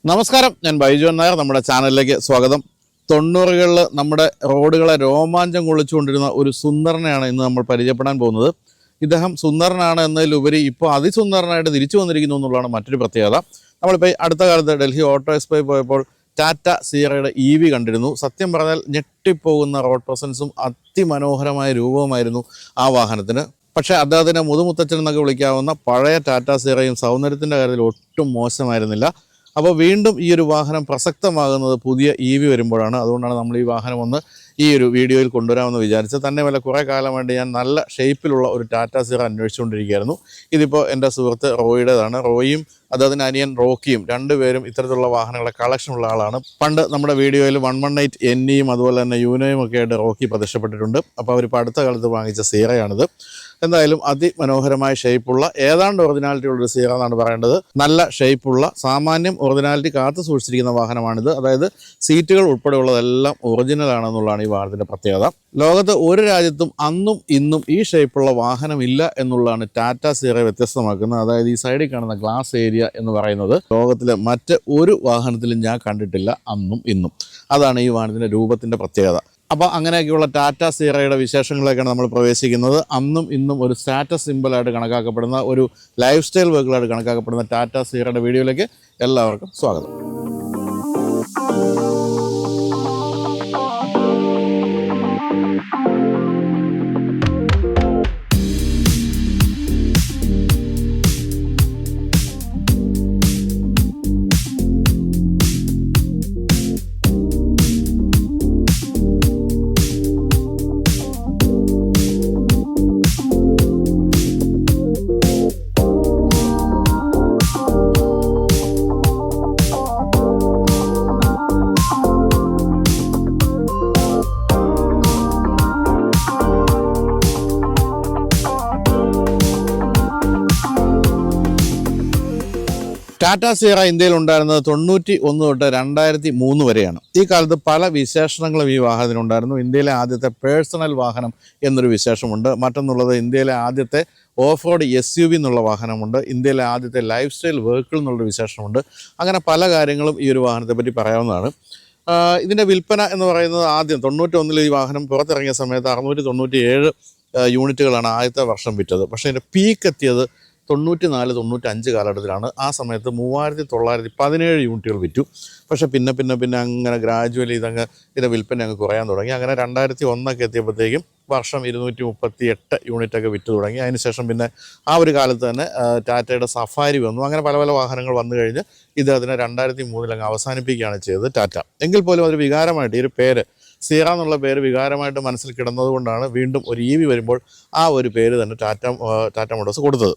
നമസ്കാരം, ഞാൻ ബൈജു നായർ. നമ്മുടെ ചാനലിലേക്ക് സ്വാഗതം. 90കളിൽ നമ്മുടെ റോഡുകളെ രോമാഞ്ചം കൊള്ളിച്ചുകൊണ്ടിരുന്ന ഒരു സുന്ദരനെയാണ് ഇന്ന് നമ്മൾ പരിചയപ്പെടാൻ പോകുന്നത്. ഇദ്ദേഹം സുന്ദരനാണ് എന്നതിലുപരി ഇപ്പോൾ അതിസുന്ദരനായിട്ട് തിരിച്ചു വന്നിരിക്കുന്നു എന്നുള്ളതാണ് മറ്റൊരു പ്രത്യേകത. നമ്മളിപ്പോൾ അടുത്ത കാലത്ത് ഡൽഹി ഓട്ടോ എക്സ്പോയിൽ പോയപ്പോൾ ടാറ്റ സിയറയുടെ EV കണ്ടിരുന്നു. സത്യം പറഞ്ഞാൽ ഞെട്ടിപ്പോകുന്ന റോഡ് പ്രസൻസും അതിമനോഹരമായ രൂപവുമായിരുന്നു ആ വാഹനത്തിന്. പക്ഷേ അദ്ദേഹത്തിൻ്റെ മുതുമുത്തച്ഛൻ എന്നൊക്കെ വിളിക്കാവുന്ന പഴയ ടാറ്റ സിയറയും സൗന്ദര്യത്തിൻ്റെ കാര്യത്തിൽ ഒട്ടും മോശമായിരുന്നില്ല. അപ്പോൾ വീണ്ടും ഈ ഒരു വാഹനം പ്രസക്തമാകുന്നത് പുതിയ EV വരുമ്പോഴാണ്. അതുകൊണ്ടാണ് നമ്മൾ ഈ വാഹനം ഒന്ന് ഈ ഒരു വീഡിയോയിൽ കൊണ്ടുവരാമെന്ന് വിചാരിച്ചത്. തന്നെ വല്ല കുറേ കാലമായിട്ട് ഞാൻ നല്ല ഷേപ്പിലുള്ള ഒരു ടാറ്റ സിയറ അന്വേഷിച്ചുകൊണ്ടിരിക്കുകയായിരുന്നു. ഇതിപ്പോൾ എൻ്റെ സുഹൃത്ത് റോയിയുടേതാണ്. റോയിയും അദ്ദേഹത്തിൻ്റെ അനിയൻ റോക്കിയും രണ്ടുപേരും ഇത്തരത്തിലുള്ള വാഹനങ്ങളുടെ കളക്ഷനുള്ള ആളാണ്. പണ്ട് നമ്മുടെ വീഡിയോയിൽ 118 NEയും അതുപോലെ തന്നെ യൂനോയും ഒക്കെ ആയിട്ട് റോക്കി പ്രത്യക്ഷപ്പെട്ടിട്ടുണ്ട്. അപ്പോൾ അവരിപ്പോൾ അടുത്ത കാലത്ത് വാങ്ങിച്ച സിയറയാണിത്. എന്തായാലും അതിമനോഹരമായ ഷേപ്പുള്ള ഏതാണ്ട് ഒറിജിനാലിറ്റി ഉള്ളൊരു സിയറ എന്നാണ് പറയേണ്ടത്. നല്ല ഷേപ്പുള്ള സാമാന്യം ഒറിജിനാലിറ്റി കാത്തു സൂക്ഷിച്ചിരിക്കുന്ന വാഹനമാണിത്. അതായത് സീറ്റുകൾ ഉൾപ്പെടെയുള്ളതെല്ലാം ഒറിജിനൽ ആണെന്നുള്ളതാണ് ഈ വാഹനത്തിൻ്റെ പ്രത്യേകത. ലോകത്ത് ഒരു രാജ്യത്തും അന്നും ഇന്നും ഈ ഷേപ്പുള്ള വാഹനമില്ല എന്നുള്ളതാണ് ടാറ്റ സിയറയെ വ്യത്യസ്തമാക്കുന്നത്. അതായത് ഈ സൈഡിൽ കാണുന്ന ഗ്ലാസ് ഏരിയ എന്ന് പറയുന്നത് ലോകത്തിലെ മറ്റ് ഒരു വാഹനത്തിലും ഞാൻ കണ്ടിട്ടില്ല അന്നും ഇന്നും. അതാണ് ഈ വാഹനത്തിൻ്റെ രൂപത്തിൻ്റെ പ്രത്യേകത. അപ്പോൾ അങ്ങനെയൊക്കെയുള്ള ടാറ്റ സിയറയുടെ വിശേഷങ്ങളിലേക്കാണ് നമ്മൾ പ്രവേശിക്കുന്നത്. അന്നും ഇന്നും ഒരു സ്റ്റാറ്റസ് സിമ്പിളായിട്ട് കണക്കാക്കപ്പെടുന്ന ഒരു ലൈഫ് സ്റ്റൈൽ വെഹിക്കിളായിട്ട് കണക്കാക്കപ്പെടുന്ന ടാറ്റ സിയറയുടെ വീഡിയോയിലേക്ക് എല്ലാവർക്കും സ്വാഗതം. ടാറ്റ സിയറ ഇന്ത്യയിൽ ഉണ്ടായിരുന്നത് 91 തൊട്ട് 2003 വരെയാണ്. ഈ കാലത്ത് പല വിശേഷണങ്ങളും ഈ വാഹനത്തിനുണ്ടായിരുന്നു. ഇന്ത്യയിലെ ആദ്യത്തെ പേഴ്സണൽ വാഹനം എന്നൊരു വിശേഷമുണ്ട്. മറ്റൊന്നുള്ളത് ഇന്ത്യയിലെ ആദ്യത്തെ ഓഫ് റോഡ് SUV എന്നുള്ള വാഹനമുണ്ട്. ഇന്ത്യയിലെ ആദ്യത്തെ ലൈഫ് സ്റ്റൈൽ വെഹിക്കിൾ എന്നുള്ളൊരു വിശേഷമുണ്ട്. അങ്ങനെ പല കാര്യങ്ങളും ഈ ഒരു വാഹനത്തെ പറ്റി പറയാവുന്നതാണ്. ഇതിൻ്റെ വിൽപ്പന എന്ന് പറയുന്നത് ആദ്യം 91 ഈ വാഹനം പുറത്തിറങ്ങിയ സമയത്ത് 697 യൂണിറ്റുകളാണ് ആദ്യത്തെ വർഷം വിറ്റത്. പക്ഷേ ഇതിൻ്റെ പീക്ക് എത്തിയത് 94-95 കാലഘട്ടത്തിലാണ്. ആ സമയത്ത് 3917 യൂണിറ്റുകൾ വിറ്റു. പക്ഷേ പിന്നെ അങ്ങനെ ഗ്രാജുവലി ഇതിൻ്റെ വിൽപ്പന അങ്ങ് കുറയാൻ തുടങ്ങി. അങ്ങനെ 2001 എത്തിയപ്പോഴത്തേക്കും വർഷം 238 യൂണിറ്റൊക്കെ വിറ്റ് തുടങ്ങി. അതിനുശേഷം പിന്നെ ആ ഒരു കാലത്ത് തന്നെ ടാറ്റയുടെ സഫാരി വന്നു. അങ്ങനെ പല വാഹനങ്ങൾ വന്നു കഴിഞ്ഞ് ഇത് അതിനെ 2003 അങ്ങ് അവസാനിപ്പിക്കുകയാണ് ചെയ്തത് ടാറ്റ. എങ്കിൽ പോലും അതൊരു വികാരമായിട്ട് ഈ ഒരു പേര് സിയറ എന്നുള്ള പേര് വികാരമായിട്ട് മനസ്സിൽ കിടന്നതുകൊണ്ടാണ് വീണ്ടും ഒരു EV വരുമ്പോൾ ആ ഒരു പേര് തന്നെ ടാറ്റ മോട്ടോഴ്സ് കൊടുത്തത്.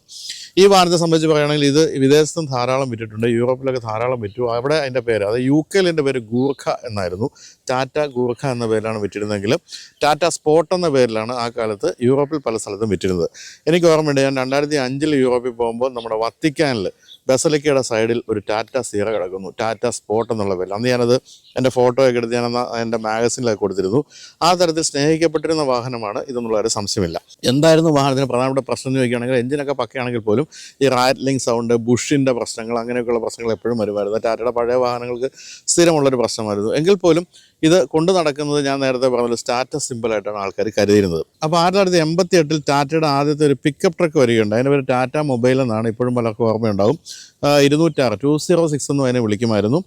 ഈ വാഹനത്തെ സംബന്ധിച്ച് പറയുകയാണെങ്കിൽ ഇത് വിദേശത്തും ധാരാളം വിറ്റിട്ടുണ്ട്. യൂറോപ്പിലൊക്കെ ധാരാളം വിറ്റു. അവിടെ അതിൻ്റെ പേര് അത് UK എൻ്റെ പേര് ഗൂർഖ എന്നായിരുന്നു. ടാറ്റ ഗൂർഖ എന്ന പേരിലാണ് വിറ്റിരുന്നെങ്കിലും ടാറ്റ സ്പോട്ട് എന്ന പേരിലാണ് ആ കാലത്ത് യൂറോപ്പിൽ പല സ്ഥലത്തും വിറ്റിരുന്നത്. എനിക്ക് ഓർമ്മയുണ്ട്, ഞാൻ 2005 യൂറോപ്പിൽ പോകുമ്പോൾ നമ്മുടെ വത്തിക്കാനിൽ ബസലിക്കയുടെ സൈഡിൽ ഒരു ടാറ്റ സിയറ കിടക്കുന്നു, ടാറ്റ സ്പോട്ട് എന്നുള്ള പേരിൽ. അന്ന് ഞാനത് എൻ്റെ ഫോട്ടോയൊക്കെ എടുത്ത് ഞാനന്ന് എൻ്റെ മാഗസിനിലൊക്കെ കൊടുത്തിരുന്നു. ആ തരത്തിൽ സ്നേഹിക്കപ്പെട്ടിരുന്ന വാഹനമാണ് ഇതെന്നുള്ള ഒരു സംശയമില്ല. എന്തായിരുന്നു വാഹനത്തിന് പ്രധാനപ്പെട്ട പ്രശ്നം എന്ന് ചോദിക്കുകയാണെങ്കിൽ എഞ്ചിനൊക്കെ പക്കയാണെങ്കിൽ പോലും ഈ റാറ്റ്ലിംഗ് സൗണ്ട്, ബുഷിൻ്റെ പ്രശ്നങ്ങൾ, അങ്ങനെയൊക്കെയുള്ള പ്രശ്നങ്ങൾ എപ്പോഴും വരുമായിരുന്നു. ടാറ്റയുടെ പഴയ വാഹനങ്ങൾക്ക് സ്ഥിരമുള്ളൊരു പ്രശ്നമായിരുന്നു. എങ്കിൽ പോലും ഇത് കൊണ്ടു നടക്കുന്നത് ഞാൻ നേരത്തെ പറഞ്ഞ സ്റ്റാറ്റസ് സിമ്പിളായിട്ടാണ് ആൾക്കാർ കരുതിയിരുന്നത്. അപ്പോൾ 1988 ടാറ്റയുടെ ആദ്യത്തെ ഒരു പിക്കപ്പ് ട്രക്ക് വരികയുണ്ട്. അതിൻ്റെ പേര് ടാറ്റ മൊബൈൽ എന്നാണ്. ഇപ്പോഴും പലർക്കും ഓർമ്മയുണ്ടാവും. 206 എന്നും അതിനെ വിളിക്കുമായിരുന്നു.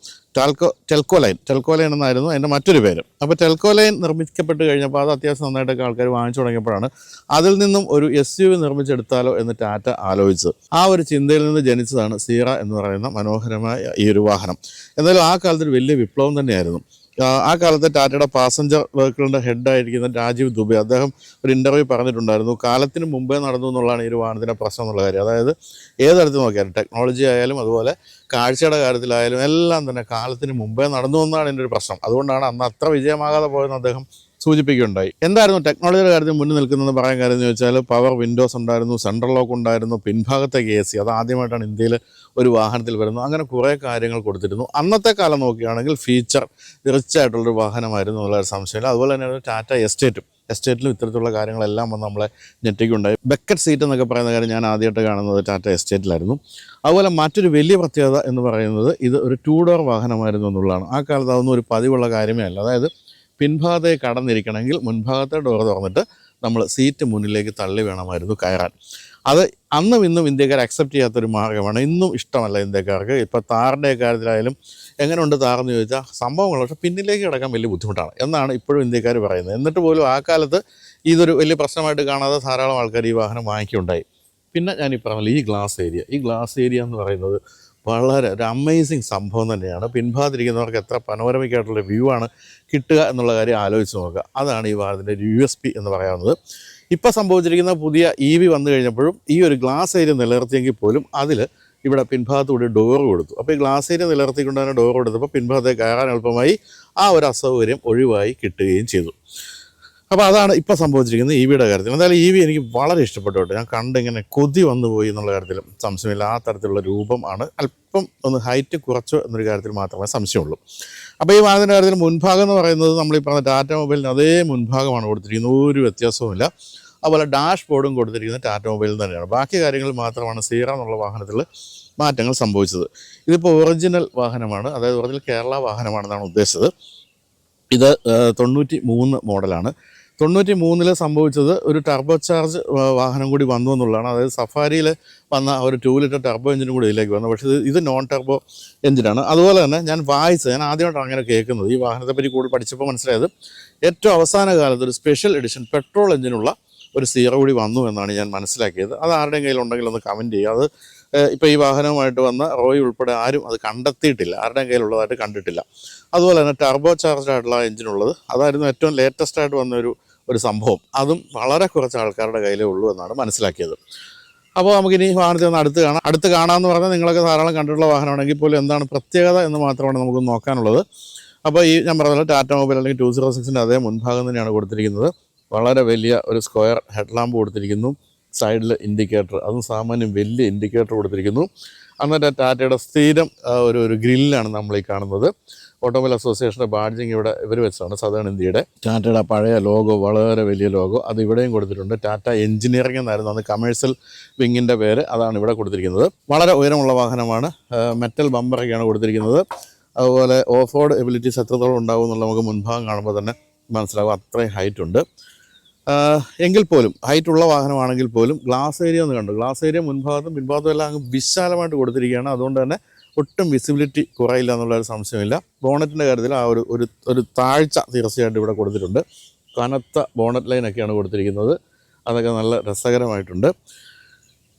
ടെൽക്കോ ലൈൻ എന്നായിരുന്നു അതിൻ്റെ മറ്റൊരു പേര്. അപ്പോൾ ടെൽക്കോ ലൈൻ നിർമ്മിക്കപ്പെട്ട് കഴിഞ്ഞപ്പോൾ അത് അത്യാവശ്യം നന്നായിട്ടൊക്കെ ആൾക്കാർ വാങ്ങിച്ചു തുടങ്ങിയപ്പോഴാണ് അതിൽ നിന്നും ഒരു SUV നിർമ്മിച്ചെടുത്താലോ എന്ന് ടാറ്റ ആലോചിച്ചത്. ആ ഒരു ചിന്തയിൽ നിന്ന് ജനിച്ചതാണ് സിയറ എന്ന് പറയുന്ന മനോഹരമായ ഈ ഒരു വാഹനം. എന്നാലും ആ കാലത്തൊരു വലിയ വിപ്ലവം തന്നെയായിരുന്നു. ആ കാലത്ത് ടാറ്റയുടെ പാസഞ്ചർ വെഹിക്കിളിൻ്റെ ഹെഡായിരിക്കുന്ന രാജീവ് ദുബെ അദ്ദേഹം ഒരു ഇൻ്റർവ്യൂ പറഞ്ഞിട്ടുണ്ടായിരുന്നു, കാലത്തിന് മുമ്പേ നടന്നു എന്നുള്ളതാണ് ഈ ഒരു വാഹനത്തിൻ്റെ പ്രശ്നം എന്നുള്ള കാര്യം. അതായത് ഏതരത്തിൽ നോക്കിയാലും ടെക്നോളജി ആയാലും അതുപോലെ കാഴ്ചയുടെ കാര്യത്തിലായാലും എല്ലാം തന്നെ കാലത്തിന് മുമ്പേ നടന്നു എന്നാണ് എൻ്റെ ഒരു പ്രശ്നം. അതുകൊണ്ടാണ് അന്ന് അത്ര വിജയമാകാതെ പോയെന്ന് അദ്ദേഹം സൂചിപ്പിക്കുകയുണ്ടായി. എന്തായിരുന്നു ടെക്നോളജിയുടെ കാര്യത്തിൽ മുന്നിൽ നിൽക്കുന്നതെന്ന് പറയാൻ കാര്യം എന്ന് ചോദിച്ചാൽ പവർ വിൻഡോസ് ഉണ്ടായിരുന്നു, സെൻട്രൽ ലോക്ക് ഉണ്ടായിരുന്നു, പിൻഭാഗത്തേക്ക് AC, അത് ആദ്യമായിട്ടാണ് ഇന്ത്യയിൽ ഒരു വാഹനത്തിൽ വരുന്നത്. അങ്ങനെ കുറേ കാര്യങ്ങൾ കൊടുത്തിരുന്നു. അന്നത്തെ കാലം നോക്കുകയാണെങ്കിൽ ഫീച്ചർ റിച്ച് ആയിട്ടുള്ളൊരു വാഹനമായിരുന്നു എന്നുള്ളൊരു സംശയമില്ല. അതുപോലെ തന്നെ ടാറ്റ എസ്റ്റേറ്റിലും ഇത്തരത്തിലുള്ള കാര്യങ്ങളെല്ലാം വന്ന് നമ്മളെ ഞെട്ടിക്കുണ്ടായി. ബക്കറ്റ് സീറ്റ് എന്നൊക്കെ പറയുന്ന കാര്യം ഞാൻ ആദ്യമായിട്ട് കാണുന്നത് ടാറ്റ എസ്റ്റേറ്റിലായിരുന്നു. അതുപോലെ മറ്റൊരു വലിയ പ്രത്യേകത എന്ന് പറയുന്നത് ഇത് ഒരു 2 ഡോർ വാഹനമായിരുന്നു എന്നുള്ളതാണ്. ആ കാലത്ത് അതൊന്നും ഒരു പതിവുള്ള കാര്യമേ അല്ല. അതായത് പിൻഭാഗത്തേക്ക് കടന്നിരിക്കണമെങ്കിൽ മുൻഭാഗത്തെ ഡോർ തുറന്നിട്ട് നമ്മൾ സീറ്റ് മുന്നിലേക്ക് തള്ളി വേണമായിരുന്നു കയറാൻ. അത് അന്നും ഇന്നും ഇന്ത്യക്കാർ അക്സെപ്റ്റ് ചെയ്യാത്തൊരു മാർഗ്ഗമാണ്. ഇന്നും ഇഷ്ടമല്ല ഇന്ത്യക്കാർക്ക്. ഇപ്പോൾ താറിൻ്റെ കാര്യത്തിലായാലും എങ്ങനെയുണ്ട് താറെന്ന് ചോദിച്ചാൽ സംഭവങ്ങൾ, പക്ഷേ പിന്നിലേക്ക് കിടക്കാൻ വലിയ ബുദ്ധിമുട്ടാണ് എന്നാണ് ഇപ്പോഴും ഇന്ത്യക്കാർ പറയുന്നത്. എന്നിട്ട് പോലും ആ കാലത്ത് ഇതൊരു വലിയ പ്രശ്നമായിട്ട് കാണാതെ ധാരാളം ആൾക്കാർ ഈ വാഹനം വാങ്ങിക്കുകയുണ്ടായി. പിന്നെ ഞാൻ ഈ പറഞ്ഞ ഈ ഗ്ലാസ് ഏരിയ എന്ന് പറയുന്നത് വളരെ ഒരു അമേസിങ് സംഭവം തന്നെയാണ്. പിൻഭാഗത്തിരിക്കുന്നവർക്ക് എത്ര പനോരമിക്കായിട്ടുള്ള വ്യൂ ആണ് കിട്ടുക എന്നുള്ള കാര്യം ആലോചിച്ച് നോക്കുക. അതാണ് ഈ വാഹനത്തിൻ്റെ ഒരു USP എന്ന് പറയാവുന്നത്. ഇപ്പോൾ സംഭവിച്ചിരിക്കുന്ന പുതിയ EV വന്നു കഴിഞ്ഞപ്പോഴും ഈ ഒരു ഗ്ലാസ് ഏരിയ നിലനിർത്തിയെങ്കിൽ പോലും അതിൽ ഇവിടെ പിൻഭാഗത്തുകൂടി ഡോറ് കൊടുത്തു. അപ്പോൾ ഈ ഗ്ലാസ് ഏരിയ നിലനിർത്തിക്കൊണ്ട് തന്നെ ഡോർ കൊടുത്തപ്പോൾ പിൻഭാഗത്തേക്ക് കയറാൻ എളുപ്പമായി, ആ ഒരു അസൗകര്യം ഒഴിവായി കിട്ടുകയും ചെയ്തു. അപ്പോൾ അതാണ് ഇപ്പോൾ സംഭവിച്ചിരിക്കുന്നത് EVയുടെ കാര്യത്തിൽ. എന്തായാലും EV എനിക്ക് വളരെ ഇഷ്ടപ്പെട്ടു കേട്ടോ. ഞാൻ കണ്ടിങ്ങനെ കൊതി വന്നു പോയി എന്നുള്ള കാര്യത്തിൽ സംശയമില്ല. ആ തരത്തിലുള്ള രൂപം ആണ്. അല്പം ഒന്ന് ഹൈറ്റ് കുറച്ചു എന്നൊരു കാര്യത്തിൽ മാത്രമേ സംശയമുള്ളൂ. അപ്പോൾ ഈ വാഹനത്തിൻ്റെ കാര്യത്തിൽ മുൻഭാഗം എന്ന് പറയുന്നത് നമ്മൾ ഈ പറഞ്ഞ ടാറ്റ മൊബൈലിന് അതേ മുൻഭാഗമാണ് കൊടുത്തിരിക്കുന്നത്, ഒരു വ്യത്യാസവുമില്ല. അതുപോലെ ഡാഷ് ബോർഡും കൊടുത്തിരിക്കുന്നത് ടാറ്റ മൊബൈലിൽ തന്നെയാണ്. ബാക്കി കാര്യങ്ങൾ മാത്രമാണ് സീറ എന്നുള്ള വാഹനത്തിൽ മാറ്റങ്ങൾ സംഭവിച്ചത്. ഇതിപ്പോൾ ഒറിജിനൽ വാഹനമാണ്, അതായത് ഒറിജിനൽ കേരള വാഹനമാണെന്നാണ് ഉദ്ദേശിച്ചത്. ഇത് 93 മോഡലാണ്. 93 സംഭവിച്ചത് ഒരു ടർബോ ചാർജ് വാഹനം കൂടി വന്നു എന്നുള്ളതാണ്. അതായത് സഫാരിയിൽ വന്ന ഒരു 2 ലിറ്റർ ടർബോ എഞ്ചിനും കൂടി ഇതിലേക്ക് വന്നു. പക്ഷേ ഇത് നോൺ ടർബോ എഞ്ചിനാണ്. അതുപോലെ തന്നെ ഞാൻ ആദ്യമായിട്ടാണ് അങ്ങനെ കേൾക്കുന്നത്. ഈ വാഹനത്തെപ്പറ്റി കൂടുതൽ പഠിച്ചപ്പോൾ മനസ്സിലായത് ഏറ്റവും അവസാന കാലത്ത് ഒരു സ്പെഷ്യൽ എഡിഷൻ പെട്രോൾ എഞ്ചിനുള്ള ഒരു സീറോ കൂടി വന്നു എന്നാണ് ഞാൻ മനസ്സിലാക്കിയത്. അത് ആരുടെയും കയ്യിലുണ്ടെങ്കിൽ ഒന്ന് കമൻറ്റ് ചെയ്യുക. അത് ഇപ്പോൾ ഈ വാഹനവുമായിട്ട് വന്ന റോയ് ഉൾപ്പെടെ ആരും അത് കണ്ടെത്തിയിട്ടില്ല, ആരുടെയും കയ്യിലുള്ളതായിട്ട് കണ്ടിട്ടില്ല. അതുപോലെ തന്നെ ടർബോ ചാർജ്ഡ് ആയിട്ടുള്ള എഞ്ചിനുള്ളത് അതായിരുന്നു ഏറ്റവും ലേറ്റസ്റ്റ് ആയിട്ട് വന്ന ഒരു സംഭവം. അതും വളരെ കുറച്ച് ആൾക്കാരുടെ കയ്യിലേ ഉള്ളൂ എന്നാണ് മനസ്സിലാക്കിയത്. അപ്പോൾ നമുക്കിനി വാഹനത്തിൽ ഒന്ന് അടുത്ത് കാണാമെന്ന് പറഞ്ഞാൽ നിങ്ങളൊക്കെ ധാരാളം കണ്ടിട്ടുള്ള വാഹനമാണെങ്കിൽ പോലും എന്താണ് പ്രത്യേകത എന്ന് മാത്രമാണ് നമുക്ക് നോക്കാനുള്ളത്. അപ്പോൾ ഈ ഞാൻ പറഞ്ഞ ടാറ്റ മൊബൈൽ അല്ലെങ്കിൽ 206-ൻ്റെ അതേ മുൻഭാഗം തന്നെയാണ് കൊടുത്തിരിക്കുന്നത്. വളരെ വലിയ ഒരു സ്ക്വയർ ഹെഡ് ലാമ്പ് കൊടുത്തിരിക്കുന്നു. സൈഡിൽ ഇൻഡിക്കേറ്റർ, അതും സാമാന്യം വലിയ ഇൻഡിക്കേറ്റർ കൊടുത്തിരിക്കുന്നു. അന്നത്തെ ടാറ്റയുടെ സ്ഥിരം ഒരു ഗ്രില്ലാണ് നമ്മൾ ഈ കാണുന്നത്. ഓട്ടോമൊബൈൽ അസോസിയേഷൻ്റെ ബാഡ്ജിങ് ഇവിടെ ഇവർ വെച്ചാണ്, സദേൺ ഇന്ത്യയുടെ. ടാറ്റയുടെ പഴയ ലോഗോ, വളരെ വലിയ ലോഗോ, അത് ഇവിടെയും കൊടുത്തിട്ടുണ്ട്. ടാറ്റ എഞ്ചിനീയറിംഗ് എന്നായിരുന്നു അന്ന് കമേഴ്ഷ്യൽ വിങ്ങിൻ്റെ പേര്, അതാണ് ഇവിടെ കൊടുത്തിരിക്കുന്നത്. വളരെ ഉയരമുള്ള വാഹനമാണ്. മെറ്റൽ ബമ്പറൊക്കെയാണ് കൊടുത്തിരിക്കുന്നത്. അതുപോലെ ഓഫ് റോഡ് എബിലിറ്റീസ് എത്രത്തോളം ഉണ്ടാകും എന്നുള്ള നമുക്ക് മുൻഭാഗം കാണുമ്പോൾ തന്നെ മനസ്സിലാകും. അത്രയും ഹൈറ്റ് ഉണ്ട്. എങ്കിൽ പോലും ഹൈറ്റുള്ള വാഹനമാണെങ്കിൽ പോലും ഗ്ലാസ് ഏരിയ ഒന്ന് കണ്ടു. ഗ്ലാസ് ഏരിയ മുൻഭാഗത്തും പിൻഭാഗത്തും എല്ലാം അങ്ങ് വിശാലമായിട്ട് കൊടുത്തിരിക്കുകയാണ്. അതുകൊണ്ട് തന്നെ ഒട്ടും വിസിബിലിറ്റി കുറയില്ല എന്നുള്ളൊരു സംശയമില്ല. ബോണറ്റിൻ്റെ കാര്യത്തിൽ ആ ഒരു താഴ്ച തീർച്ചയായിട്ടും ഇവിടെ കൊടുത്തിട്ടുണ്ട്. കനത്ത ബോണറ്റ് ലൈനൊക്കെയാണ് കൊടുത്തിരിക്കുന്നത്. അതൊക്കെ നല്ല രസകരമായിട്ടുണ്ട്.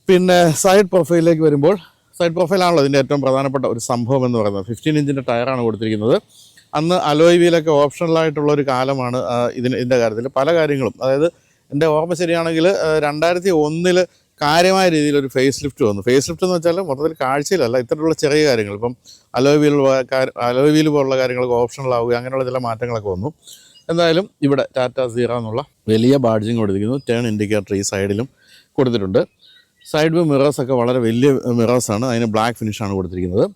പിന്നെ സൈഡ് പ്രൊഫൈലിലേക്ക് വരുമ്പോൾ, സൈഡ് പ്രൊഫൈലാണല്ലോ ഇതിൻ്റെ ഏറ്റവും പ്രധാനപ്പെട്ട ഒരു സംഭവം എന്ന് പറയുന്നത്. 15 ഇഞ്ചിൻ്റെ ടയറാണ് കൊടുത്തിരിക്കുന്നത്. അന്ന് അലോയ് വീലൊക്കെ ഓപ്ഷണലായിട്ടുള്ളൊരു കാലമാണ് ഇതിൻ്റെ കാര്യത്തിൽ. പല കാര്യങ്ങളും, അതായത് എൻ്റെ ഓർമ്മ ശരിയാണെങ്കിൽ 2001 കാര്യമായ രീതിയിലൊരു ഫേസ് ലിഫ്റ്റ് വന്നു. ഫേസ് ലിഫ്റ്റ് എന്ന് വെച്ചാൽ മൊത്തത്തിൽ കാഴ്ചയിലല്ല, ഇത്തരത്തിലുള്ള ചെറിയ കാര്യങ്ങൾ, ഇപ്പം അലോയ് വീൽ പോലുള്ള കാര്യങ്ങളൊക്കെ ഓപ്ഷണലാവുക, അങ്ങനെയുള്ള ചില മാറ്റങ്ങളൊക്കെ വന്നു. എന്തായാലും ഇവിടെ ടാറ്റ സീറ എന്നുള്ള വലിയ ബാഡ്ജിങ് കൊടുത്തിരിക്കുന്നു. ടേൺ ഇൻഡിക്കേറ്റർ ഈ സൈഡിലും കൊടുത്തിട്ടുണ്ട്. സൈഡ് വ്യൂ മിറേഴ്സൊക്കെ വളരെ വലിയ മിറേഴ്സാണ്. അതിന് ബ്ലാക്ക് ഫിനിഷാണ് കൊടുത്തിരിക്കുന്നത്.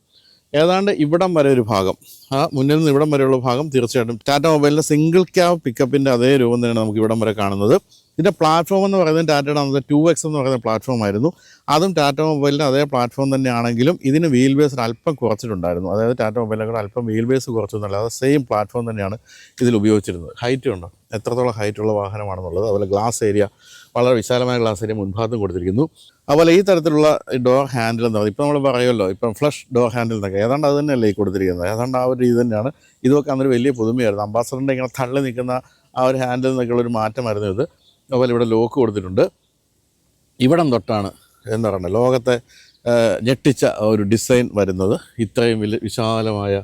ഏതാണ്ട് ഇവിടം വരെ ഒരു ഭാഗം, ആ മുന്നിൽ നിന്ന് ഇവിടം വരെയുള്ള ഭാഗം തീർച്ചയായിട്ടും ടാറ്റ മൊബൈലിൻ്റെ സിംഗിൾ ക്യാബ് പിക്കപ്പിൻ്റെ അതേ രൂപം തന്നെയാണ് നമുക്ക് ഇവിടം വരെ കാണുന്നത്. ഇതിൻ്റെ പ്ലാറ്റ്ഫോം എന്ന് പറയുന്നത് ടാറ്റയുടെ അന്നത്തെ 2X എന്ന് പറയുന്ന പ്ലാറ്റ്ഫോം ആയിരുന്നു. അതും ടാറ്റ മൊബൈലിൻ്റെ അതേ പ്ലാറ്റ്ഫോം തന്നെയാണെങ്കിലും ഇതിന് വീൽ ബേസിന് അല്പം കുറച്ചിട്ടുണ്ടായിരുന്നു. അതായത് ടാറ്റ മൊബൈലിനെ അല്പം വീൽ ബേസ് കുറച്ചൊന്നുമല്ല, അത് സെയിം പ്ലാറ്റ്ഫോം തന്നെയാണ് ഇതിൽ ഉപയോഗിച്ചിരുന്നത്. ഹൈറ്റ് ഉണ്ടോ, എത്രത്തോളം ഹൈറ്റുള്ള വാഹനമാണെന്നുള്ളത്. അതുപോലെ ഗ്ലാസ് ഏരിയ, വളരെ വിശാലമായ ഗ്ലാസ് ഏരിയ മുൻഭാഗത്തും കൊടുത്തിരിക്കുന്നു. അതുപോലെ ഈ തരത്തിലുള്ള ഡോർ ഹാൻഡിൽ എന്ന് പറയുന്നത്, ഇപ്പം നമ്മൾ പറയുമല്ലോ ഇപ്പം ഫ്ലഷ് ഡോർ ഹാൻഡിൽ എന്നൊക്കെ, ഏതാണ്ട് അത് തന്നെയല്ലേ ഈ കൊടുത്തിരിക്കുന്നത്. ഏതാണ്ട് ആ ഒരു രീതി തന്നെയാണ്. ഇതൊക്കെ അന്നൊരു വലിയ പുതുമയായിരുന്നു. അംബാസഡറിൻ്റെ ഇങ്ങനെ തള്ളി നിൽക്കുന്ന ആ ഒരു ഹാൻഡിൽ നിന്നൊക്കെയുള്ളൊരു മാറ്റമായിരുന്നു ഇത്. അതുപോലെ ഇവിടെ ലോക്ക് കൊടുത്തിട്ടുണ്ട്. ഇവിടം തൊട്ടാണ് എന്താ പറയുക ലോകത്തെ ഞെട്ടിച്ച ഒരു ഡിസൈൻ വരുന്നത്. ഇത്രയും വലിയ വിശാലമായ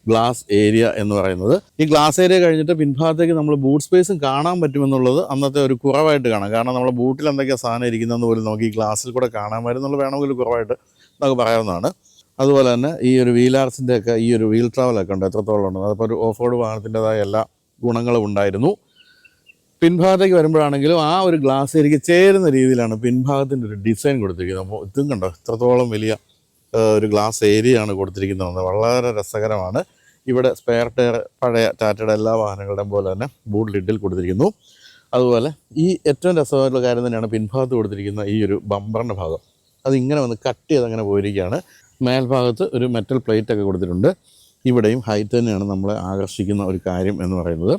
ഗ്ലാസ് ഏരിയ എന്ന് പറയുന്നത്. ഈ ഗ്ലാസ് ഏരിയ കഴിഞ്ഞിട്ട് പിൻഭാഗത്തേക്ക് നമ്മൾ ബൂട്ട് സ്പേസും കാണാൻ പറ്റുമെന്നുള്ളത് അന്നത്തെ ഒരു കുറവായിട്ട് കാണാം. കാരണം നമ്മൾ ബൂട്ടിൽ എന്തൊക്കെയാണ് സാധനം ഇരിക്കുന്നതെന്ന് പോലും നമുക്ക് ഈ ഗ്ലാസ്സിൽ കൂടെ കാണാമായിരുന്നുള്ള വേണമെങ്കിൽ കുറവായിട്ട് നമുക്ക് പറയാവുന്നതാണ്. അതുപോലെ തന്നെ ഈ ഒരു വീലാർസിൻ്റെ ഒക്കെ ഈ ഒരു വീൽ ട്രാവലൊക്കെ ഉണ്ട്, എത്രത്തോളം ഉണ്ട്. അതിപ്പോൾ ഒരു ഓഫ് റോഡ് വാഹനത്തിൻ്റെതായ എല്ലാ ഗുണങ്ങളും ഉണ്ടായിരുന്നു. പിൻഭാഗത്തേക്ക് വരുമ്പോഴാണെങ്കിലും ആ ഒരു ഗ്ലാസ് ഏരിയയ്ക്ക് ചേരുന്ന രീതിയിലാണ് പിൻഭാഗത്തിൻ്റെ ഒരു ഡിസൈൻ കൊടുത്തിരിക്കുന്നത്. അപ്പോൾ ഇതും കണ്ടോ, ഇത്രത്തോളം വലിയ ഒരു ഗ്ലാസ് ഏരിയയാണ് കൊടുത്തിരിക്കുന്നത്. വളരെ രസകരമാണ്. ഇവിടെ സ്പെയർ ടയർ പഴയ ടാറ്റയുടെ എല്ലാ വാഹനങ്ങളുടെയും പോലെ തന്നെ ബൂട്ട് ലിഡിൽ കൊടുത്തിരിക്കുന്നു. അതുപോലെ ഈ ഏറ്റവും രസമായിട്ടുള്ള കാര്യം തന്നെയാണ് പിൻഭാഗത്ത് കൊടുത്തിരിക്കുന്ന ഈ ഒരു ബമ്പറിൻ്റെ ഭാഗം. അതിങ്ങനെ വന്ന് കട്ട് ചെയ്ത് അങ്ങനെ പോയിരിക്കുകയാണ്. മേൽഭാഗത്ത് ഒരു മെറ്റൽ പ്ലേറ്റ് ഒക്കെ കൊടുത്തിട്ടുണ്ട്. ഇവിടെയും ഹൈറ്റ് തന്നെയാണ് നമ്മളെ ആകർഷിക്കുന്ന ഒരു കാര്യം എന്ന് പറയുന്നത്.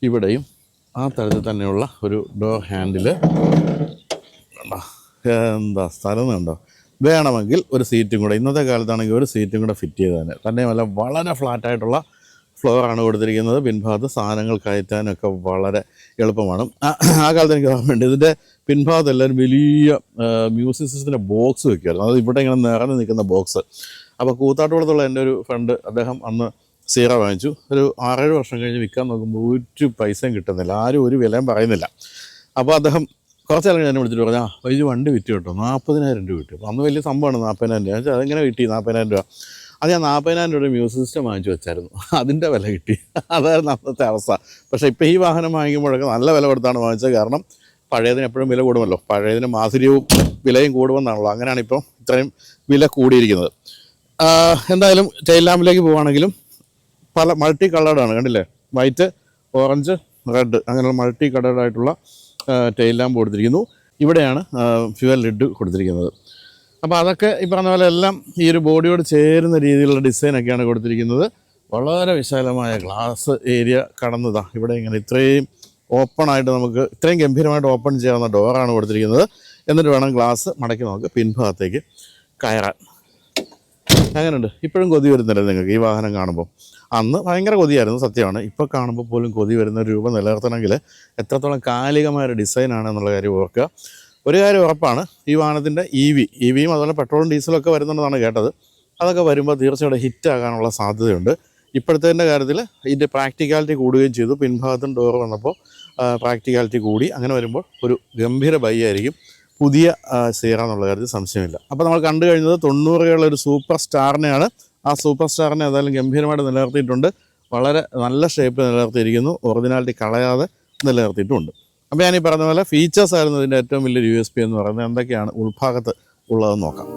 ഇവിടെയും ആ തരത്തിൽ തന്നെയുള്ള ഒരു ഡോർ ഹാൻഡിൽ എന്താ സ്ഥലം കണ്ടോ. വേണമെങ്കിൽ ഒരു സീറ്റും കൂടെ, ഇന്നത്തെ കാലത്താണെങ്കിൽ ഒരു സീറ്റും കൂടെ ഫിറ്റ് ചെയ്ത് തന്നെയുമല്ല വളരെ ഫ്ലാറ്റായിട്ടുള്ള ഫ്ലോറാണ് കൊടുത്തിരിക്കുന്നത്. പിൻഭാഗത്ത് സാധനങ്ങൾ കയറ്റാനൊക്കെ വളരെ എളുപ്പമാണ്. ആ കാലത്ത് എനിക്ക് ഓർമ്മയുണ്ട്, ഇതിൻ്റെ പിൻഭാഗത്ത് എല്ലാവരും വലിയ മ്യൂസിക് സിസ്റ്റത്തിൻ്റെ ബോക്സ് വെക്കുമായിരുന്നു. അത് ഇവിടെ ഇങ്ങനെ നിറഞ്ഞു നിൽക്കുന്ന ബോക്സ്. അപ്പോൾ കൂത്താട്ടുകുളത്തുള്ള എൻ്റെ ഒരു ഫ്രണ്ട്, അദ്ദേഹം അന്ന് സീറ വാങ്ങിച്ചു. ഒരു 6-7 വർഷം കഴിഞ്ഞ് വിൽക്കാൻ നോക്കുമ്പോൾ ഒരു പൈസയും കിട്ടുന്നില്ല, ആരും ഒരു വിലയും പറയുന്നില്ല. അപ്പോൾ അദ്ദേഹം കുറച്ച് കാലം എന്നെ വിളിച്ചിട്ട് പറഞ്ഞു, വലിയ വണ്ടി വിറ്റ് കേട്ടോ, 40,000 രൂപ കിട്ടും. അന്ന് വലിയ സംഭവമാണ് 40,000 രൂപ. വെച്ചാൽ അതെങ്ങനെ കിട്ടി 40,000 രൂപ? അത് ഞാൻ 40,000 രൂപ മ്യൂസിക് സിസ്റ്റം വാങ്ങിച്ചു വെച്ചായിരുന്നു, അതിൻ്റെ വില കിട്ടി. അതായിരുന്നു അന്നത്തെ അവസ്ഥ. പക്ഷേ ഇപ്പോൾ ഈ വാഹനം വാങ്ങിക്കുമ്പോഴൊക്കെ നല്ല വില കൊടുത്താണ് വാങ്ങിച്ചത്. കാരണം പഴയതിന് എപ്പോഴും വില കൂടുമല്ലോ, പഴയതിന് മാധുര്യവും വിലയും കൂടുമെന്നാണല്ലോ. അങ്ങനെയാണ് ഇപ്പോൾ ഇത്രയും വില കൂടിയിരിക്കുന്നത്. എന്തായാലും ടെയിൽ ലാമ്പിലേക്ക് പോവുകയാണെങ്കിലും പല മൾട്ടി കളേർഡാണ്, കണ്ടില്ലേ, വൈറ്റ്, ഓറഞ്ച്, റെഡ്, അങ്ങനെയുള്ള മൾട്ടി കളേർഡായിട്ടുള്ള ടെയിൽ ലാമ്പ് കൊടുത്തിരിക്കുന്നു. ഇവിടെയാണ് ഫ്യുവൽ ലിഡ് കൊടുത്തിരിക്കുന്നത്. അപ്പോൾ അതൊക്കെ ഈ പറഞ്ഞ പോലെ എല്ലാം ഈ ഒരു ബോഡിയോട് ചേരുന്ന രീതിയിലുള്ള ഡിസൈനൊക്കെയാണ് കൊടുത്തിരിക്കുന്നത്. വളരെ വിശാലമായ ഗ്ലാസ് ഏരിയ കടന്നതാണ്. ഇവിടെ ഇങ്ങനെ ഇത്രയും ഓപ്പണായിട്ട് നമുക്ക് ഇത്രയും ഗംഭീരമായിട്ട് ഓപ്പൺ ചെയ്യാവുന്ന ഡോറാണ് കൊടുത്തിരിക്കുന്നത്. എന്നിട്ട് വേണം ഗ്ലാസ് മടക്കി നമുക്ക് പിൻഭാഗത്തേക്ക് കയറാൻ. അങ്ങനെയുണ്ട്. ഇപ്പോഴും കൊതി വരുന്നില്ല നിങ്ങൾക്ക് ഈ വാഹനം കാണുമ്പോൾ? അന്ന് ഭയങ്കര കൊതിയായിരുന്നു, സത്യമാണ്. ഇപ്പോൾ കാണുമ്പോൾ പോലും കൊതി വരുന്ന ഒരു രൂപം നിലനിർത്തണമെങ്കിൽ എത്രത്തോളം കാലികമായൊരു ഡിസൈനാണ് എന്നുള്ള കാര്യം ഓർക്കുക. ഒരു കാര്യം ഉറപ്പാണ്, ഈ വാഹനത്തിൻ്റെ ഇ വിയും അതുപോലെ പെട്രോളും ഡീസലൊക്കെ വരുന്നുണ്ടെന്നാണ് കേട്ടത്. അതൊക്കെ വരുമ്പോൾ തീർച്ചയായിട്ടും ഹിറ്റാകാനുള്ള സാധ്യതയുണ്ട്. ഇപ്പോഴത്തെ കാര്യത്തിൽ ഇതിൻ്റെ പ്രാക്ടിക്കാലിറ്റി കൂടുകയും ചെയ്തു. പിൻഭാഗത്തും ഡോർ വന്നപ്പോൾ പ്രാക്ടിക്കാലിറ്റി കൂടി. അങ്ങനെ വരുമ്പോൾ ഒരു ഗംഭീര ബൈ ആയിരിക്കും പുതിയ സീറ എന്നുള്ള കാര്യത്തിൽ സംശയമില്ല. അപ്പോൾ നമ്മൾ കണ്ടു കഴിഞ്ഞത് 90കളുടെ ഒരു സൂപ്പർ സ്റ്റാറിനെയാണ്. ആ സൂപ്പർ സ്റ്റാറിനെ ഏതായാലും ഗംഭീരമായിട്ട് നിലനിർത്തിയിട്ടുണ്ട്. വളരെ നല്ല ഷേപ്പ് നിലനിർത്തിയിരിക്കുന്നു, ഒറിജിനാലിറ്റി കളയാതെ നിലനിർത്തിയിട്ടുമുണ്ട്. അപ്പോൾ ഞാനീ പറഞ്ഞ പോലെ ഫീച്ചേഴ്സ് ആയിരുന്നു ഇതിൻ്റെ ഏറ്റവും വലിയൊരു USP എന്ന് പറയുന്നത്. എന്തൊക്കെയാണ് ഉൾഭാഗത്ത് ഉള്ളതെന്ന് നോക്കാം.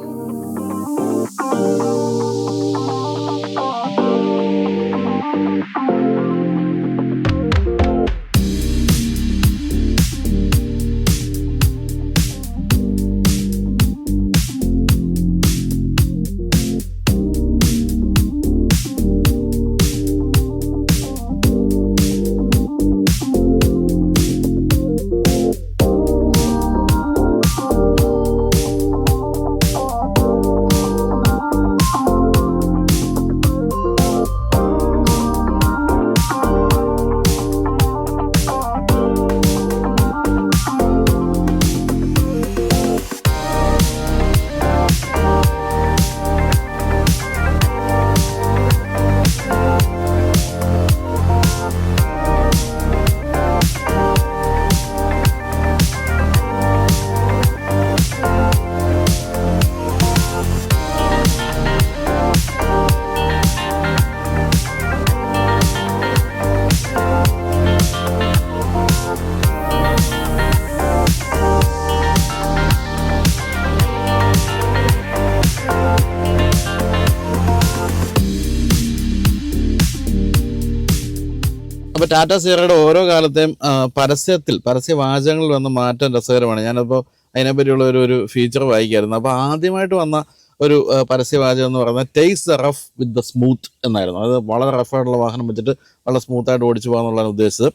അപ്പോൾ ടാറ്റ സീറയുടെ ഓരോ കാലത്തെയും പരസ്യവാചകങ്ങളിൽ വന്ന മാറ്റം രസകരമാണ്. ഞാനപ്പോൾ അതിനെപ്പറ്റിയുള്ള ഒരു ഫീച്ചർ വായിക്കായിരുന്നു. അപ്പോൾ ആദ്യമായിട്ട് വന്ന ഒരു പരസ്യവാചകം എന്ന് പറയുന്നത് takes the rough with the smooth എന്നായിരുന്നു. അത് വളരെ റഫായിട്ടുള്ള വാഹനം വെച്ചിട്ട് വളരെ സ്മൂത്തായിട്ട് ഓടിച്ചു പോകാന്നുള്ളതാണ് ഉദ്ദേശിച്ചത്.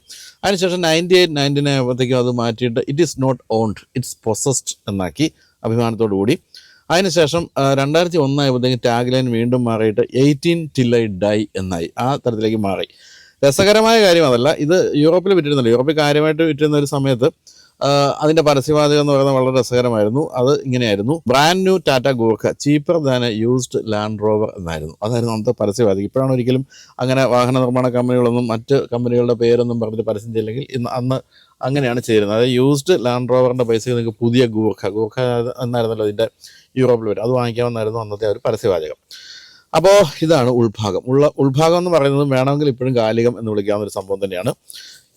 അതിനുശേഷം 98, 99 ആയപ്പോഴത്തേക്കും അത് മാറ്റിയിട്ട് it is not owned, it's possessed എന്നാക്കി അഭിമാനത്തോടു കൂടി. അതിനുശേഷം 2001 ആയപ്പോഴത്തേക്കും ടാഗ് ലൈൻ വീണ്ടും മാറിയിട്ട് 18 till I die എന്നായി. ആ തരത്തിലേക്ക് മാറി. രസകരമായ കാര്യം അതല്ല, ഇത് യൂറോപ്പിൽ വിറ്റിരുന്നില്ല. യൂറോപ്പിൽ കാര്യമായിട്ട് വിറ്റിരുന്ന ഒരു സമയത്ത് അതിൻ്റെ പരസ്യവാചകം എന്ന് പറയുന്നത് വളരെ രസകരമായിരുന്നു. അത് ഇങ്ങനെയായിരുന്നു: brand new Tata Gurkha cheaper than a used Land Rover എന്നായിരുന്നു. അതായിരുന്നു അന്നത്തെ പരസ്യവാചകം. ഇപ്പോഴാണ് ഒരിക്കലും അങ്ങനെ വാഹന നിർമ്മാണ കമ്പനികളൊന്നും മറ്റ് കമ്പനികളുടെ പേരൊന്നും പറഞ്ഞിട്ട് പരസ്യം ചെയ്യില്ലെങ്കിൽ അന്ന് അങ്ങനെയാണ് ചെയ്യുന്നത്. അതായത് യൂസ്ഡ് ലാൻഡ് റോവറിൻ്റെ പൈസയ്ക്ക് നിങ്ങൾക്ക് പുതിയ ഗൂർഖ എന്നായിരുന്നല്ലോ ഇതിൻ്റെ യൂറോപ്പിൽ വരും, അത് വാങ്ങിക്കാമെന്നായിരുന്നു അന്നത്തെ ഒരു പരസ്യവാചകം. അപ്പോൾ ഇതാണ് ഉൾഭാഗം എന്ന് പറയുന്നത് വേണമെങ്കിൽ ഇപ്പോഴും കാലികം എന്ന് വിളിക്കാവുന്ന ഒരു സംഭവം തന്നെയാണ്.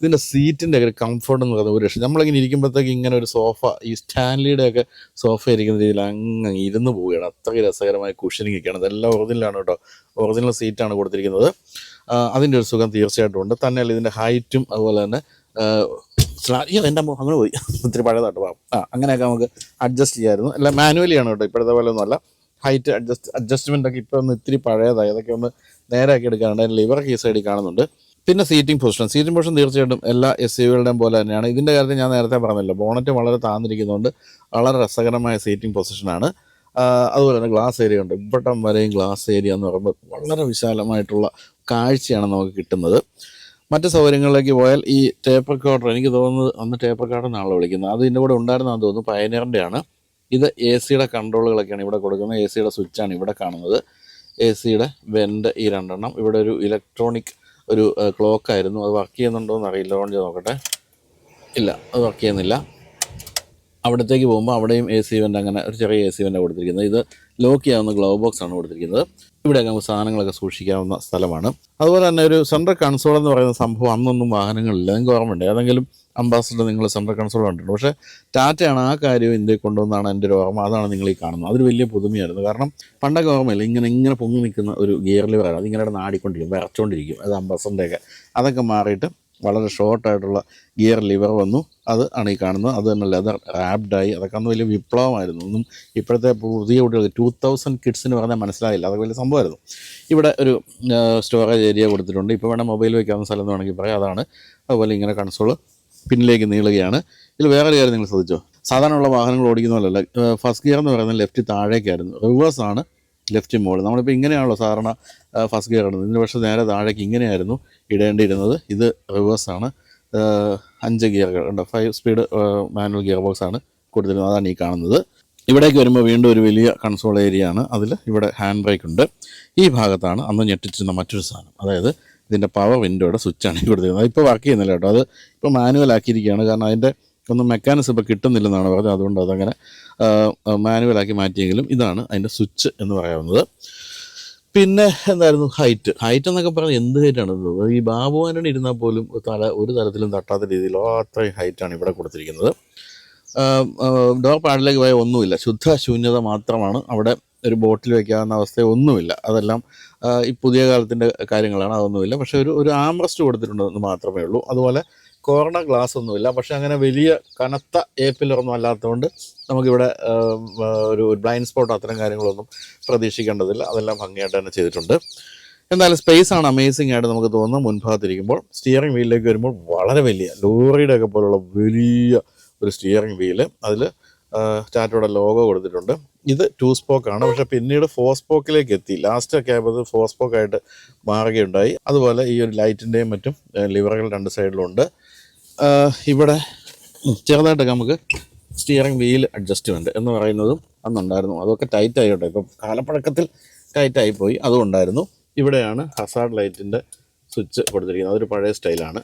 ഇതിൻ്റെ സീറ്റിൻ്റെ ഒരു കംഫർട്ട് എന്ന് പറയുന്നത് ഒരു രക്ഷ. നമ്മളിങ്ങനെ ഇരിക്കുമ്പോഴത്തേക്ക് ഇങ്ങനെ ഒരു സോഫ, ഈ സ്റ്റാൻലിയുടെയൊക്കെ സോഫ ഇരിക്കുന്ന രീതിയിൽ അങ്ങ് ഇരുന്ന് പോവുകയാണ്. അത്രയ്ക്ക് രസകരമായ കുഷനിങ് ഒക്കെയാണ്. ഇതെല്ലാം ഒറിജിനലാണ് കേട്ടോ, ഒറിജിനൽ സീറ്റാണ് കൊടുത്തിരിക്കുന്നത്. അതിൻ്റെ ഒരു സുഖം തീർച്ചയായിട്ടും ഉണ്ട്. തന്നെയല്ല ഇതിൻ്റെ ഹൈറ്റും അതുപോലെ തന്നെ എൻ്റെ അമ്മ അങ്ങനെ പോയി ഒത്തിരി പഴയതായിട്ട് പോകാം. അങ്ങനെയൊക്കെ നമുക്ക് അഡ്ജസ്റ്റ് ചെയ്യാമായിരുന്നു. എല്ലാം മാനുവലിയാണ് കേട്ടോ, ഇപ്പോഴത്തെ പോലെ ഒന്നുമല്ല. ഹൈറ്റ് അഡ്ജസ്റ്റ്മെൻ്റ് ഒക്കെ ഇപ്പോൾ ഒന്ന് ഇത്തിരി പഴയതായി, അതൊക്കെ ഒന്ന് നേരെയാക്കി എടുക്കാറുണ്ട്. അതിൻ്റെ ലിവറൊക്കെ ഈ സൈഡിൽ കാണുന്നുണ്ട്. പിന്നെ സീറ്റിംഗ് പൊസിഷൻ തീർച്ചയായിട്ടും എല്ലാ SUV-കളുടെയും പോലെ തന്നെയാണ്. ഇതിൻ്റെ കാര്യത്തിൽ ഞാൻ നേരത്തെ പറഞ്ഞല്ലോ, ബോണറ്റ് വളരെ താന്നിരിക്കുന്നതുകൊണ്ട് വളരെ രസകരമായ സീറ്റിംഗ് പൊസിഷനാണ്. അതുപോലെ തന്നെ ഗ്ലാസ് ഏരിയ ഉണ്ട്. ഇവിടം വരെയും ഗ്ലാസ് ഏരിയ എന്ന് പറയുമ്പോൾ വളരെ വിശാലമായിട്ടുള്ള കാഴ്ചയാണ് നമുക്ക് കിട്ടുന്നത്. മറ്റ് സൗകര്യങ്ങളിലേക്ക് പോയാൽ ഈ ടേപ്പ് റെക്കോർഡർ, എനിക്ക് തോന്നുന്നത് അന്ന് ടേപ്പ് റെക്കോർഡർ എന്നാണല്ലോ വിളിക്കുന്നത്, അത് ഇതിൻ്റെ കൂടെ ഉണ്ടായിരുന്നാന്ന് തോന്നുന്നു, പയനിയറിൻ്റെ ആണ്. ഇത് AC-യുടെ കൺട്രോളുകളൊക്കെയാണ് ഇവിടെ കൊടുക്കുന്നത്. AC-യുടെ സ്വിച്ചാണ് ഇവിടെ കാണുന്നത്. AC-യുടെ വെൻ്റ് ഈ രണ്ടെണ്ണം. ഇവിടെ ഒരു ഇലക്ട്രോണിക് ഒരു ക്ലോക്കായിരുന്നു, അത് വർക്ക് ചെയ്യുന്നുണ്ടോ എന്ന് അറിയില്ല, ഓൺ ചെയ്ത് നോക്കട്ടെ. ഇല്ല, അത് വർക്ക് ചെയ്യുന്നില്ല. അവിടത്തേക്ക് പോകുമ്പോൾ അവിടെയും AC വെൻ്റ്, അങ്ങനെ ഒരു ചെറിയ AC വെൻ്റ് കൊടുത്തിരിക്കുന്നത്. ഇത് ലോക്ക് ചെയ്യാവുന്ന ഗ്ലൗ ബോക്സ് ആണ് കൊടുത്തിരിക്കുന്നത്. ഇവിടെയൊക്കെ നമുക്ക് സാധനങ്ങളൊക്കെ സൂക്ഷിക്കാവുന്ന സ്ഥലമാണ്. അതുപോലെ തന്നെ ഒരു സെൻട്രൽ കൺസോൾ എന്ന് പറയുന്ന സംഭവം അന്നൊന്നും വാഹനങ്ങളില്ല. നിങ്ങൾക്ക് ഓർമ്മയുണ്ട്, ഏതെങ്കിലും അംബാസഡർ നിങ്ങൾ സെൻട്രൽ കൺസോൾ കണ്ടിട്ടുണ്ട്. പക്ഷേ ടാറ്റയാണ് ആ കാര്യം ഇന്ത്യയിൽ കൊണ്ടുവന്നാണ് എൻ്റെ ഒരു ഓർമ്മ. അതാണ് നിങ്ങൾ ഈ കാണുന്നത്. അതൊരു വലിയ പുതുമയായിരുന്നു. കാരണം പണ്ടൊക്കെ ഓർമ്മയില്ല, ഇങ്ങനെ പൊങ്ങി നിൽക്കുന്ന ഒരു ഗിയർ ലിവറാണ്. അതിങ്ങനെ നാടിക്കൊണ്ടിരിക്കും, വിറച്ചുകൊണ്ടിരിക്കും. അത് അംബാസഡറിൻ്റെയൊക്കെ അതൊക്കെ മാറിയിട്ട് വളരെ ഷോർട്ടായിട്ടുള്ള ഗിയർ ലിവർ വന്നു. അത് ആണ് ഈ കാണുന്നത്. അത് തന്നെ ലെതർ റാപ്ഡായി. അതൊക്കെ അന്ന് വലിയ വിപ്ലവമായിരുന്നു. ഒന്നും ഇപ്പോഴത്തെ പുതിയ കുട്ടികൾക്ക് 2000 കിഡ്സിന് പറഞ്ഞാൽ മനസ്സിലായില്ല. അതൊക്കെ വലിയ സംഭവമായിരുന്നു. ഇവിടെ ഒരു സ്റ്റോറേജ് ഏരിയ കൊടുത്തിട്ടുണ്ട്. ഇപ്പോൾ വേണം മൊബൈൽ വയ്ക്കാവുന്ന സ്ഥലം എന്ന് വേണമെങ്കിൽ പറയാം. അതാണ്. അതുപോലെ ഇങ്ങനെ കൺസോള് പിന്നിലേക്ക് നീളുകയാണ്. ഇതിൽ വേറൊരു കാര്യം നിങ്ങൾ ശ്രദ്ധിച്ചോ, സാധാരണയുള്ള വാഹനങ്ങൾ ഓടിക്കുന്ന പോലെയല്ല. ഫസ്റ്റ് ഗിയർ എന്ന് പറയുന്നത് ലെഫ്റ്റ് താഴേക്കായിരുന്നു, റിവേഴ്സാണ് ലെഫ്റ്റ് മുകളിൽ. നമ്മളിപ്പോൾ ഇങ്ങനെയാണല്ലോ സാധാരണ ഫസ്റ്റ് ഗിയർ ഇടുന്നത്. ഇതിന് പക്ഷേ നേരെ താഴേക്ക് ഇങ്ങനെയായിരുന്നു ഇടേണ്ടിയിരുന്നത്. ഇത് റിവേഴ്സാണ്. 5 ഗിയറുകൾ ഉണ്ട്. 5 സ്പീഡ് മാനുവൽ ഗിയർ ബോക്സ് ആണ് കൊടുത്തിരുന്നത്. അതാണ് ഈ കാണുന്നത്. ഇവിടേക്ക് വരുമ്പോൾ വീണ്ടും ഒരു വലിയ കൺസോൾ ഏരിയ ആണ്. അതിൽ ഇവിടെ ഹാൻഡ് ബ്രേക്ക് ഉണ്ട്. ഈ ഭാഗത്താണ് അന്ന് ഞെട്ടിച്ചിരുന്ന മറ്റൊരു സാധനം, അതായത് ഇതിൻ്റെ പവർ വിൻഡോയുടെ സ്വിച്ചാണ് ഈ കൊടുത്തിരുന്നത്. ഇപ്പോൾ വർക്ക് ചെയ്യുന്നില്ല കേട്ടോ, അത് ഇപ്പോൾ മാനുവൽ ആക്കിയിരിക്കുകയാണ്. കാരണം അതിൻ്റെ ഒന്നും മെക്കാനിസം ഇപ്പോൾ കിട്ടുന്നില്ലെന്നാണ് പറഞ്ഞത്. അതുകൊണ്ട് അതങ്ങനെ മാനുവലാക്കി മാറ്റിയെങ്കിലും ഇതാണ് അതിൻ്റെ സ്വിച്ച് എന്ന് പറയാവുന്നത്. പിന്നെ എന്തായിരുന്നു ഹൈറ്റ് എന്നൊക്കെ പറഞ്ഞാൽ എന്ത് ഹൈറ്റാണ്. ഈ ബാബു ആൻ്റണി ഇരുന്നാൽ പോലും ഒരു തരത്തിലും തട്ടാത്ത രീതിയിൽ അത്രയും ഹൈറ്റാണ് ഇവിടെ കൊടുത്തിരിക്കുന്നത്. ഡോർ പാഡിലേക്ക് പോയാൽ ഒന്നുമില്ല, ശുദ്ധ ശൂന്യത മാത്രമാണ്. അവിടെ ഒരു ബോട്ടിൽ വയ്ക്കാവുന്ന അവസ്ഥ ഒന്നുമില്ല. അതെല്ലാം ഈ പുതിയ കാലത്തിൻ്റെ കാര്യങ്ങളാണ്, അതൊന്നുമില്ല. പക്ഷേ ഒരു ആംറസ്റ്റ് കൊടുത്തിട്ടുണ്ടെന്ന് മാത്രമേ ഉള്ളൂ. അതുപോലെ കോർണർ ഗ്ലാസ് ഒന്നുമില്ല. പക്ഷേ അങ്ങനെ വലിയ കനത്ത പില്ലറൊന്നും അല്ലാത്തതുകൊണ്ട് നമുക്കിവിടെ ഒരു ബ്ലൈൻഡ് സ്പോട്ട് അത്തരം കാര്യങ്ങളൊന്നും പ്രതീക്ഷിക്കേണ്ടതില്ല. അതെല്ലാം ഭംഗിയായിട്ട് തന്നെ ചെയ്തിട്ടുണ്ട്. എന്തായാലും സ്പേസ് ആണ് അമേസിംഗ് ആയിട്ട് നമുക്ക് തോന്നുന്നത്. മുൻഭാഗത്തിരിക്കുമ്പോൾ സ്റ്റിയറിംഗ് വീലിലേക്ക് വരുമ്പോൾ വളരെ വലിയ ലോറിയുടെ ഒക്കെ പോലുള്ള വലിയ ഒരു സ്റ്റിയറിംഗ് വീല്, അതിൽ ടാറ്റയുടെ ലോഗോ കൊടുത്തിട്ടുണ്ട്. ഇത് 2 സ്പോക്കാണ്. പക്ഷേ പിന്നീട് 4 സ്പോക്കിലേക്ക് എത്തി. ലാസ്റ്റൊക്കെ ആയപ്പോൾ 4 സ്പോക്കായിട്ട് മാറുകയുണ്ടായി. അതുപോലെ ഈ ഒരു ലൈറ്റിൻ്റെയും മറ്റും ലിവറുകൾ 2 സൈഡിലുണ്ട്. ഇവിടെ ചെറുതായിട്ടൊക്കെ നമുക്ക് സ്റ്റിയറിംഗ് വീൽ അഡ്ജസ്റ്റ്മെൻറ്റ് എന്ന് പറയുന്നതും അന്നുണ്ടായിരുന്നു. അതൊക്കെ ടൈറ്റായി കേട്ടോ, ഇപ്പം കാലപ്പഴക്കത്തിൽ ടൈറ്റായിപ്പോയി. അതുകൊണ്ടായിരുന്നു. ഇവിടെയാണ് ഹസാർഡ് ലൈറ്റിൻ്റെ സ്വിച്ച് കൊടുത്തിരിക്കുന്നത്. അതൊരു പഴയ സ്റ്റൈലാണ്.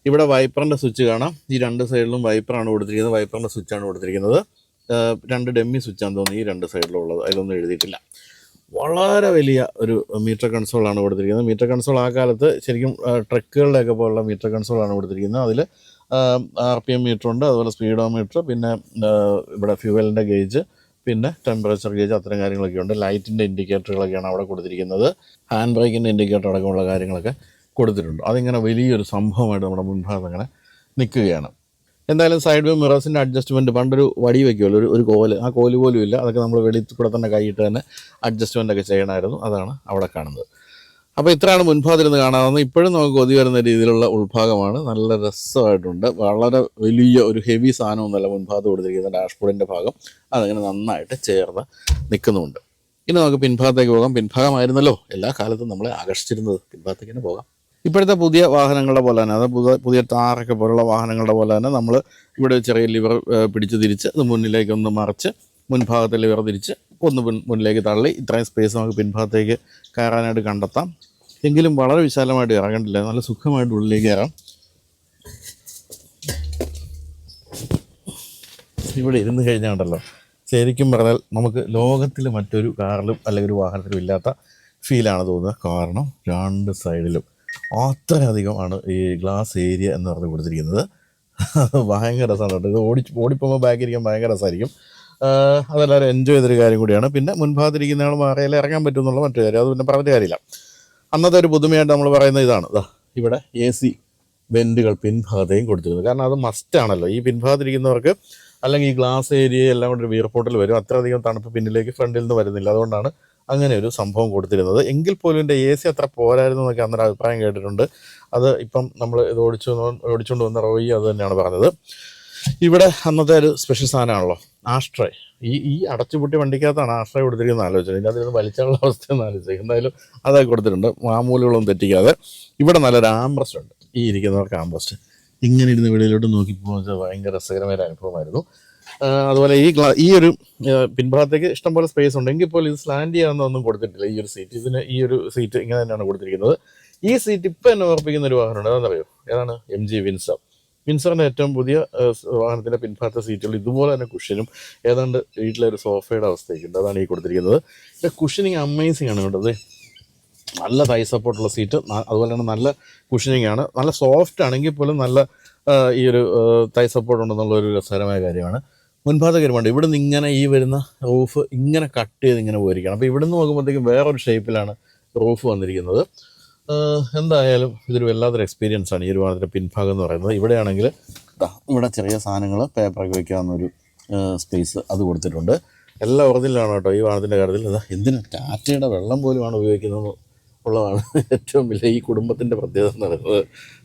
ഇവിടെ വൈപ്പറിൻ്റെ സ്വിച്ച് കാണാം. ഈ 2 സൈഡിലും വൈപ്പറാണ് കൊടുത്തിരിക്കുന്നത്, വൈപ്പറിൻ്റെ സ്വിച്ചാണ് കൊടുത്തിരിക്കുന്നത്. 2 ഡെമ്മി സ്വിച്ചാന്ന് തോന്നുന്നു ഈ 2 സൈഡിലുള്ളത്, അതിലൊന്നും എഴുതിയിട്ടില്ല. വളരെ വലിയ ഒരു മീറ്റർ കൺസോളാണ് കൊടുത്തിരിക്കുന്നത്. മീറ്റർ കൺസോൾ ആ കാലത്ത് ശരിക്കും ട്രക്കുകളുടെയൊക്കെ പോലുള്ള മീറ്റർ കൺസോളാണ് കൊടുത്തിരിക്കുന്നത്. അതിൽ RPM മീറ്ററുണ്ട്, അതുപോലെ സ്പീഡോമീറ്റർ, പിന്നെ ഇവിടെ ഫ്യൂവലിൻ്റെ ഗേജ്, പിന്നെ ടെമ്പറേച്ചർ ഗേജ്, അത്തരം കാര്യങ്ങളൊക്കെ ഉണ്ട്. ലൈറ്റിൻ്റെ ഇൻഡിക്കേറ്ററുകളൊക്കെയാണ് അവിടെ കൊടുത്തിരിക്കുന്നത്. ഹാൻഡ് ബ്രേക്കിൻ്റെ ഇൻഡിക്കേറ്റർ അടക്കമുള്ള കാര്യങ്ങളൊക്കെ കൊടുത്തിട്ടുണ്ട്. അതിങ്ങനെ വലിയൊരു സംഭവമായിട്ട് നമ്മുടെ മുൻഭാഗത്ത് അങ്ങനെ നിൽക്കുകയാണ്. എന്തായാലും സൈഡ് വ്യൂ മിറേഴ്സിൻ്റെ അഡ്ജസ്റ്റ്മെൻറ്റ്, പണ്ടൊരു വടി വയ്ക്കുമല്ലോ, ഒരു കോല്, ആ കോല് പോലും ഇല്ല. അതൊക്കെ നമ്മൾ വെളിയിൽ കൂടെ തന്നെ കൈയിട്ട് തന്നെ അഡ്ജസ്റ്റ്മെൻറ്റൊക്കെ ചെയ്യണമായിരുന്നു. അതാണ് അവിടെ കാണുന്നത്. അപ്പോൾ ഇത്രയാണ് മുൻഭാഗത്തിരുന്ന് കാണാവുന്നത്. ഇപ്പോഴും നമുക്ക് കൊതി വരുന്ന രീതിയിലുള്ള ഉൾഭാഗമാണ്. നല്ല രസമായിട്ടുണ്ട്. വളരെ വലിയ ഒരു ഹെവി സാധനമൊന്നുമല്ല മുൻഭാഗത്ത് കൊടുത്തിരിക്കുന്ന ഡാഷ്ബോർഡിൻ്റെ ഭാഗം. അതങ്ങനെ നന്നായിട്ട് ചേർന്ന് നിൽക്കുന്നുമുണ്ട്. ഇനി നമുക്ക് പിൻഭാഗത്തേക്ക് പോകാം. പിൻഭാഗമായിരുന്നല്ലോ എല്ലാ കാലത്തും നമ്മളെ ആകർഷിച്ചിരുന്നത്. പിൻഭാഗത്തേക്ക് തന്നെ പോകാം. ഇപ്പോഴത്തെ പുതിയ വാഹനങ്ങളുടെ പോലെ തന്നെ, അത് പുതിയ താറൊക്കെ പോലുള്ള വാഹനങ്ങളുടെ പോലെ തന്നെ നമ്മൾ ഇവിടെ ചെറിയ ലിവർ പിടിച്ച് തിരിച്ച് അത് മുന്നിലേക്ക് ഒന്ന് മറിച്ച് മുൻഭാഗത്തെ ലിവർ തിരിച്ച് ഒന്ന് മുന്നിലേക്ക് തള്ളി ഇത്രയും സ്പേസ് നമുക്ക് പിൻഭാഗത്തേക്ക് കയറാനായിട്ട് കണ്ടെത്താം. എങ്കിലും വളരെ വിശാലമായിട്ട് ഇറങ്ങണ്ടില്ല, നല്ല സുഖമായിട്ട് ഉള്ളിലേക്ക് കയറാം. ഇവിടെ ഇരുന്ന് കഴിഞ്ഞാൽ ഉണ്ടല്ലോ, ശരിക്കും പറഞ്ഞാൽ നമുക്ക് ലോകത്തിൽ മറ്റൊരു കാറിലും അല്ലെങ്കിൽ ഒരു വാഹനത്തിലും ഇല്ലാത്ത ഫീലാണ് തോന്നുന്നത്. കാരണം 2 സൈഡിലും അത്രയധികമാണ് ഈ ഗ്ലാസ് ഏരിയ എന്ന് പറഞ്ഞ് കൊടുത്തിരിക്കുന്നത്. ഭയങ്കര രസമാണ് കേട്ടോ. ഇത് ഓടിപ്പോകുമ്പോൾ ബാക്കിരിക്കാൻ ഭയങ്കര രസമായിരിക്കും. അതെല്ലാവരും എൻജോയ് ചെയ്തൊരു കാര്യം കൂടിയാണ്. പിന്നെ മുൻഭാഗത്തിരിക്കുന്ന ആൾ മാറിയാൽ ഇറങ്ങാൻ പറ്റും എന്നുള്ള മറ്റൊരു കാര്യം, അത് പിന്നെ പറഞ്ഞ കാര്യമില്ല. അന്നത്തെ ഒരു പുതുമയായിട്ട് നമ്മൾ പറയുന്നത് ഇതാണ്. ഇവിടെ AC വെൻറ്റുകൾ പിൻഭാഗത്തേയും കൊടുത്തിരുന്നത്. കാരണം അത് മസ്റ്റാണല്ലോ ഈ പിൻഭാഗത്തിരിക്കുന്നവർക്ക്, അല്ലെങ്കിൽ ഈ ഗ്ലാസ് ഏരിയ എല്ലാം കൂടി ഒരു വീർപ്പോട്ടിൽ വരും. അത്രയധികം തണുപ്പ് പിന്നിലേക്ക് ഫ്രണ്ടിൽ നിന്ന് വരുന്നില്ല. അതുകൊണ്ടാണ് അങ്ങനെ ഒരു സംഭവം കൊടുത്തിരുന്നത്. എങ്കിൽ പോലും എൻ്റെ AC അത്ര പോരായിരുന്നു എന്നൊക്കെ അന്നൊരു അഭിപ്രായം കേട്ടിട്ടുണ്ട്. അത് ഇപ്പം നമ്മൾ ഇത് ഓടിച്ചുകൊണ്ട് വന്ന റോയി അത് തന്നെയാണ് പറഞ്ഞത്. ഇവിടെ അന്നത്തെ ഒരു സ്പെഷ്യൽ സാധനമാണല്ലോ ആഷ്ട്രേ. ഈ അടച്ചുപൂട്ടി വണ്ടിക്കകത്താണ് ആഷ്ട്രേ കൊടുത്തിരിക്കുന്നത്. ആലോചിച്ചത് ഇതിനകത്ത് വലിച്ചുള്ള അവസ്ഥയൊന്നും ആലോചിച്ചത്. എന്തായാലും അതൊക്കെ കൊടുത്തിട്ടുണ്ട്, മാമൂലുകളൊന്നും തെറ്റിക്കാതെ. ഇവിടെ നല്ലൊരു ആംബ്രസ്റ്റ് ഉണ്ട്. ഈ ഇരിക്കുന്നവർക്ക് ആംബ്രസ്റ്റ് ഇങ്ങനെ ഇരുന്ന് വെളിയിലോട്ട് നോക്കി പോകുന്നത് ഭയങ്കര രസകരമായ ഒരു അനുഭവമായിരുന്നു. അതുപോലെ ഈ ഒരു പിൻഭാഗത്തേക്ക് ഇഷ്ടംപോലെ സ്പേസ് ഉണ്ട്. എങ്കിൽ പോലും ഇത് സ്ലാൻഡ് ചെയ്യാവുന്നതൊന്നും കൊടുത്തിട്ടില്ല ഈ ഒരു സീറ്റ്. ഈ ഒരു സീറ്റ് ഇങ്ങനെ തന്നെയാണ് കൊടുത്തിരിക്കുന്നത്. ഈ സീറ്റ് ഇപ്പം എന്നെ ഓർപ്പിക്കുന്ന ഒരു വാഹനമുണ്ട്. അതെന്നറിയോ? ഏതാണ്? MG വിൻസറിൻ്റെ ഏറ്റവും പുതിയ വാഹനത്തിൻ്റെ പിൻഭാഗത്തെ സീറ്റുകൾ ഇതുപോലെ തന്നെ കുഷ്യനും ഏതാണ്ട് വീട്ടിലെ ഒരു സോഫയുടെ അവസ്ഥയൊക്കെയുണ്ട്. അതാണ് ഈ കൊടുത്തിരിക്കുന്നത്. ഇതിൻ്റെ കുഷ്യനിങ് അമേസിങ് ആണ് കേട്ടത്. നല്ല തൈ സപ്പോർട്ടുള്ള സീറ്റ്, അതുപോലെ തന്നെ നല്ല കുഷ്യനിങ് ആണ്. നല്ല സോഫ്റ്റ് ആണെങ്കിൽ പോലും നല്ല ഈ ഒരു തൈ സപ്പോർട്ട് ഉണ്ടെന്നുള്ളൊരു രസകരമായ കാര്യമാണ്. മുൻഭാഗത്തെ കാര്യമുണ്ട്. ഇവിടെ നിന്ന് ഇങ്ങനെ ഈ വരുന്ന റൂഫ് ഇങ്ങനെ കട്ട് ചെയ്ത് ഇങ്ങനെ പോയിരിക്കണം. അപ്പോൾ ഇവിടെ നിന്ന് നോക്കുമ്പോഴത്തേക്കും വേറൊരു ഷേപ്പിലാണ് റൂഫ് വന്നിരിക്കുന്നത്. എന്തായാലും ഇതൊരു വല്ലാത്തൊരു എക്സ്പീരിയൻസ് ആണ് ഈ ഒരു വാഹനത്തിൻ്റെ പിൻഭാഗം എന്ന് പറയുന്നത്. ഇവിടെയാണെങ്കിൽ ഇവിടെ ചെറിയ സാധനങ്ങൾ പേപ്പറൊക്കെ വയ്ക്കാവുന്നൊരു സ്പേസ് അത് കൊടുത്തിട്ടുണ്ട്. എല്ലാം ഒറിജിനലാണ് കേട്ടോ ഈ വാഹനത്തിൻ്റെ കാര്യത്തിൽ. എന്തിനാ ടാറ്റയുടെ വെള്ളം പോലുമാണ് ഉപയോഗിക്കുന്നത് ഉള്ളതാണ് ഏറ്റവും വലിയ ഈ കുടുംബത്തിൻ്റെ പ്രത്യേകത എന്ന് പറയുന്നത്.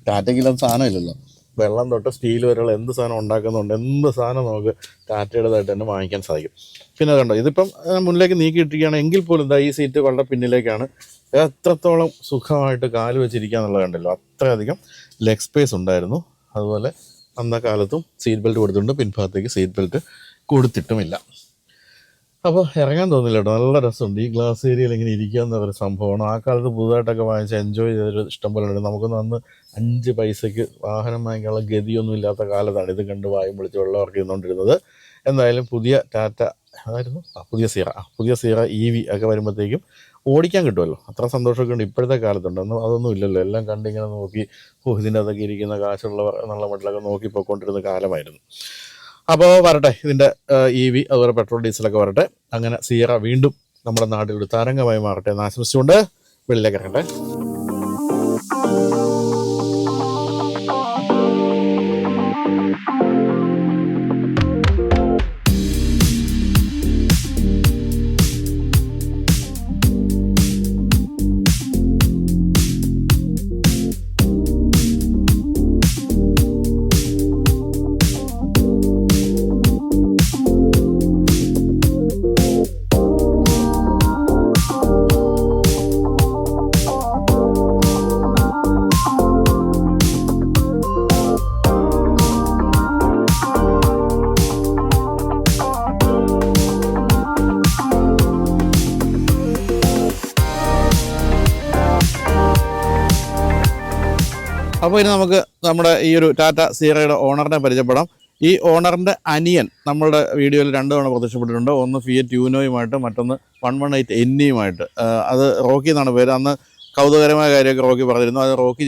ടാറ്റയ്ക്കില്ലാത്ത സാധനമില്ലല്ലോ. വെള്ളം തൊട്ട് സ്റ്റീൽ വരെയുള്ള എന്ത് സാധനം ഉണ്ടാക്കുന്നുണ്ട്, എന്ത് സാധനം നമുക്ക് ടാറ്റയുടേതായിട്ട് തന്നെ വാങ്ങിക്കാൻ സാധിക്കും. പിന്നെ കണ്ടോ, ഇതിപ്പം മുന്നിലേക്ക് നീക്കിയിട്ടിരിക്കുകയാണ് എങ്കിൽ പോലും ഈ സീറ്റ് വളരെ പിന്നിലേക്കാണ്. എത്രത്തോളം സുഖമായിട്ട് കാല് വെച്ചിരിക്കുക എന്നുള്ളത് കണ്ടല്ലോ. അത്രയധികം ലെഗ് സ്പേസ് ഉണ്ടായിരുന്നു. അതുപോലെ അന്നക്കാലത്തും സീറ്റ് ബെൽറ്റ് കൊടുത്തിട്ടുണ്ട്, പിൻഭാഗത്തേക്ക് സീറ്റ് ബെൽറ്റ് കൊടുത്തിട്ടുമില്ല. അപ്പോൾ ഇറങ്ങാൻ തോന്നില്ല കേട്ടോ. നല്ല രസമുണ്ട് ഈ ഗ്ലാസ് ഏരിയയിൽ ഇങ്ങനെ ഇരിക്കുക എന്ന് പറയുന്ന സംഭവമാണ്. ആ കാലത്ത് പുതുതായിട്ടൊക്കെ വാങ്ങിച്ച് എൻജോയ് ചെയ്തൊരു ഇഷ്ടംപോലെ ഉണ്ട്. നമുക്കൊന്നും അന്ന് 5 പൈസയ്ക്ക് വാഹനം വാങ്ങിക്കാനുള്ള ഗതിയൊന്നും ഇല്ലാത്ത കാലത്താണ് ഇത് കണ്ട് വായും വിളിച്ച് വെള്ളം ഇറക്കി നിന്നുകൊണ്ടിരുന്നത്. എന്തായാലും പുതിയ ടാറ്റ അതായിരുന്നു പുതിയ സീറ EV ഒക്കെ വരുമ്പോഴത്തേക്കും ഓടിക്കാൻ കിട്ടുമല്ലോ. അത്ര സന്തോഷമൊക്കെ ഉണ്ട് ഇപ്പോഴത്തെ കാലത്തുണ്ട്. അതൊന്നും ഇല്ലല്ലോ. എല്ലാം കണ്ടിങ്ങനെ നോക്കി ഇതിൻ്റെ അതൊക്കെ ഇരിക്കുന്ന കാശുള്ളവർ എന്നുള്ള മട്ടിലൊക്കെ നോക്കി പോയിക്കൊണ്ടിരുന്ന കാലമായിരുന്നു. അപ്പോൾ വരട്ടെ ഇതിൻ്റെ EV അതുപോലെ പെട്രോൾ ഡീസലൊക്കെ വരട്ടെ. അങ്ങനെ സീറ വീണ്ടും നമ്മുടെ നാട്ടിൽ ഒരു തരംഗമായി മാറട്ടെ എന്ന് ആശംസിച്ചുകൊണ്ട് വെളിയിലേക്ക് ഇറങ്ങട്ടെ. അപ്പോൾ ഇനി നമുക്ക് നമ്മുടെ ഈ ഒരു ടാറ്റ സീറയുടെ ഓണറിനെ പരിചയപ്പെടാം. ഈ ഓണറിൻ്റെ അനിയൻ നമ്മളുടെ വീഡിയോയിൽ 2 തവണ പ്രത്യക്ഷപ്പെട്ടിട്ടുണ്ട്. ഒന്ന് ഫിയറ്റ് യൂനോയുമായിട്ട്, മറ്റൊന്ന് 118 NE-യുമായിട്ട്. അത് റോക്കി എന്നാണ് പേര്. അന്ന് കൗതുകകരമായ കാര്യമൊക്കെ റോക്കി പറഞ്ഞിരുന്നു. അത് റോക്കി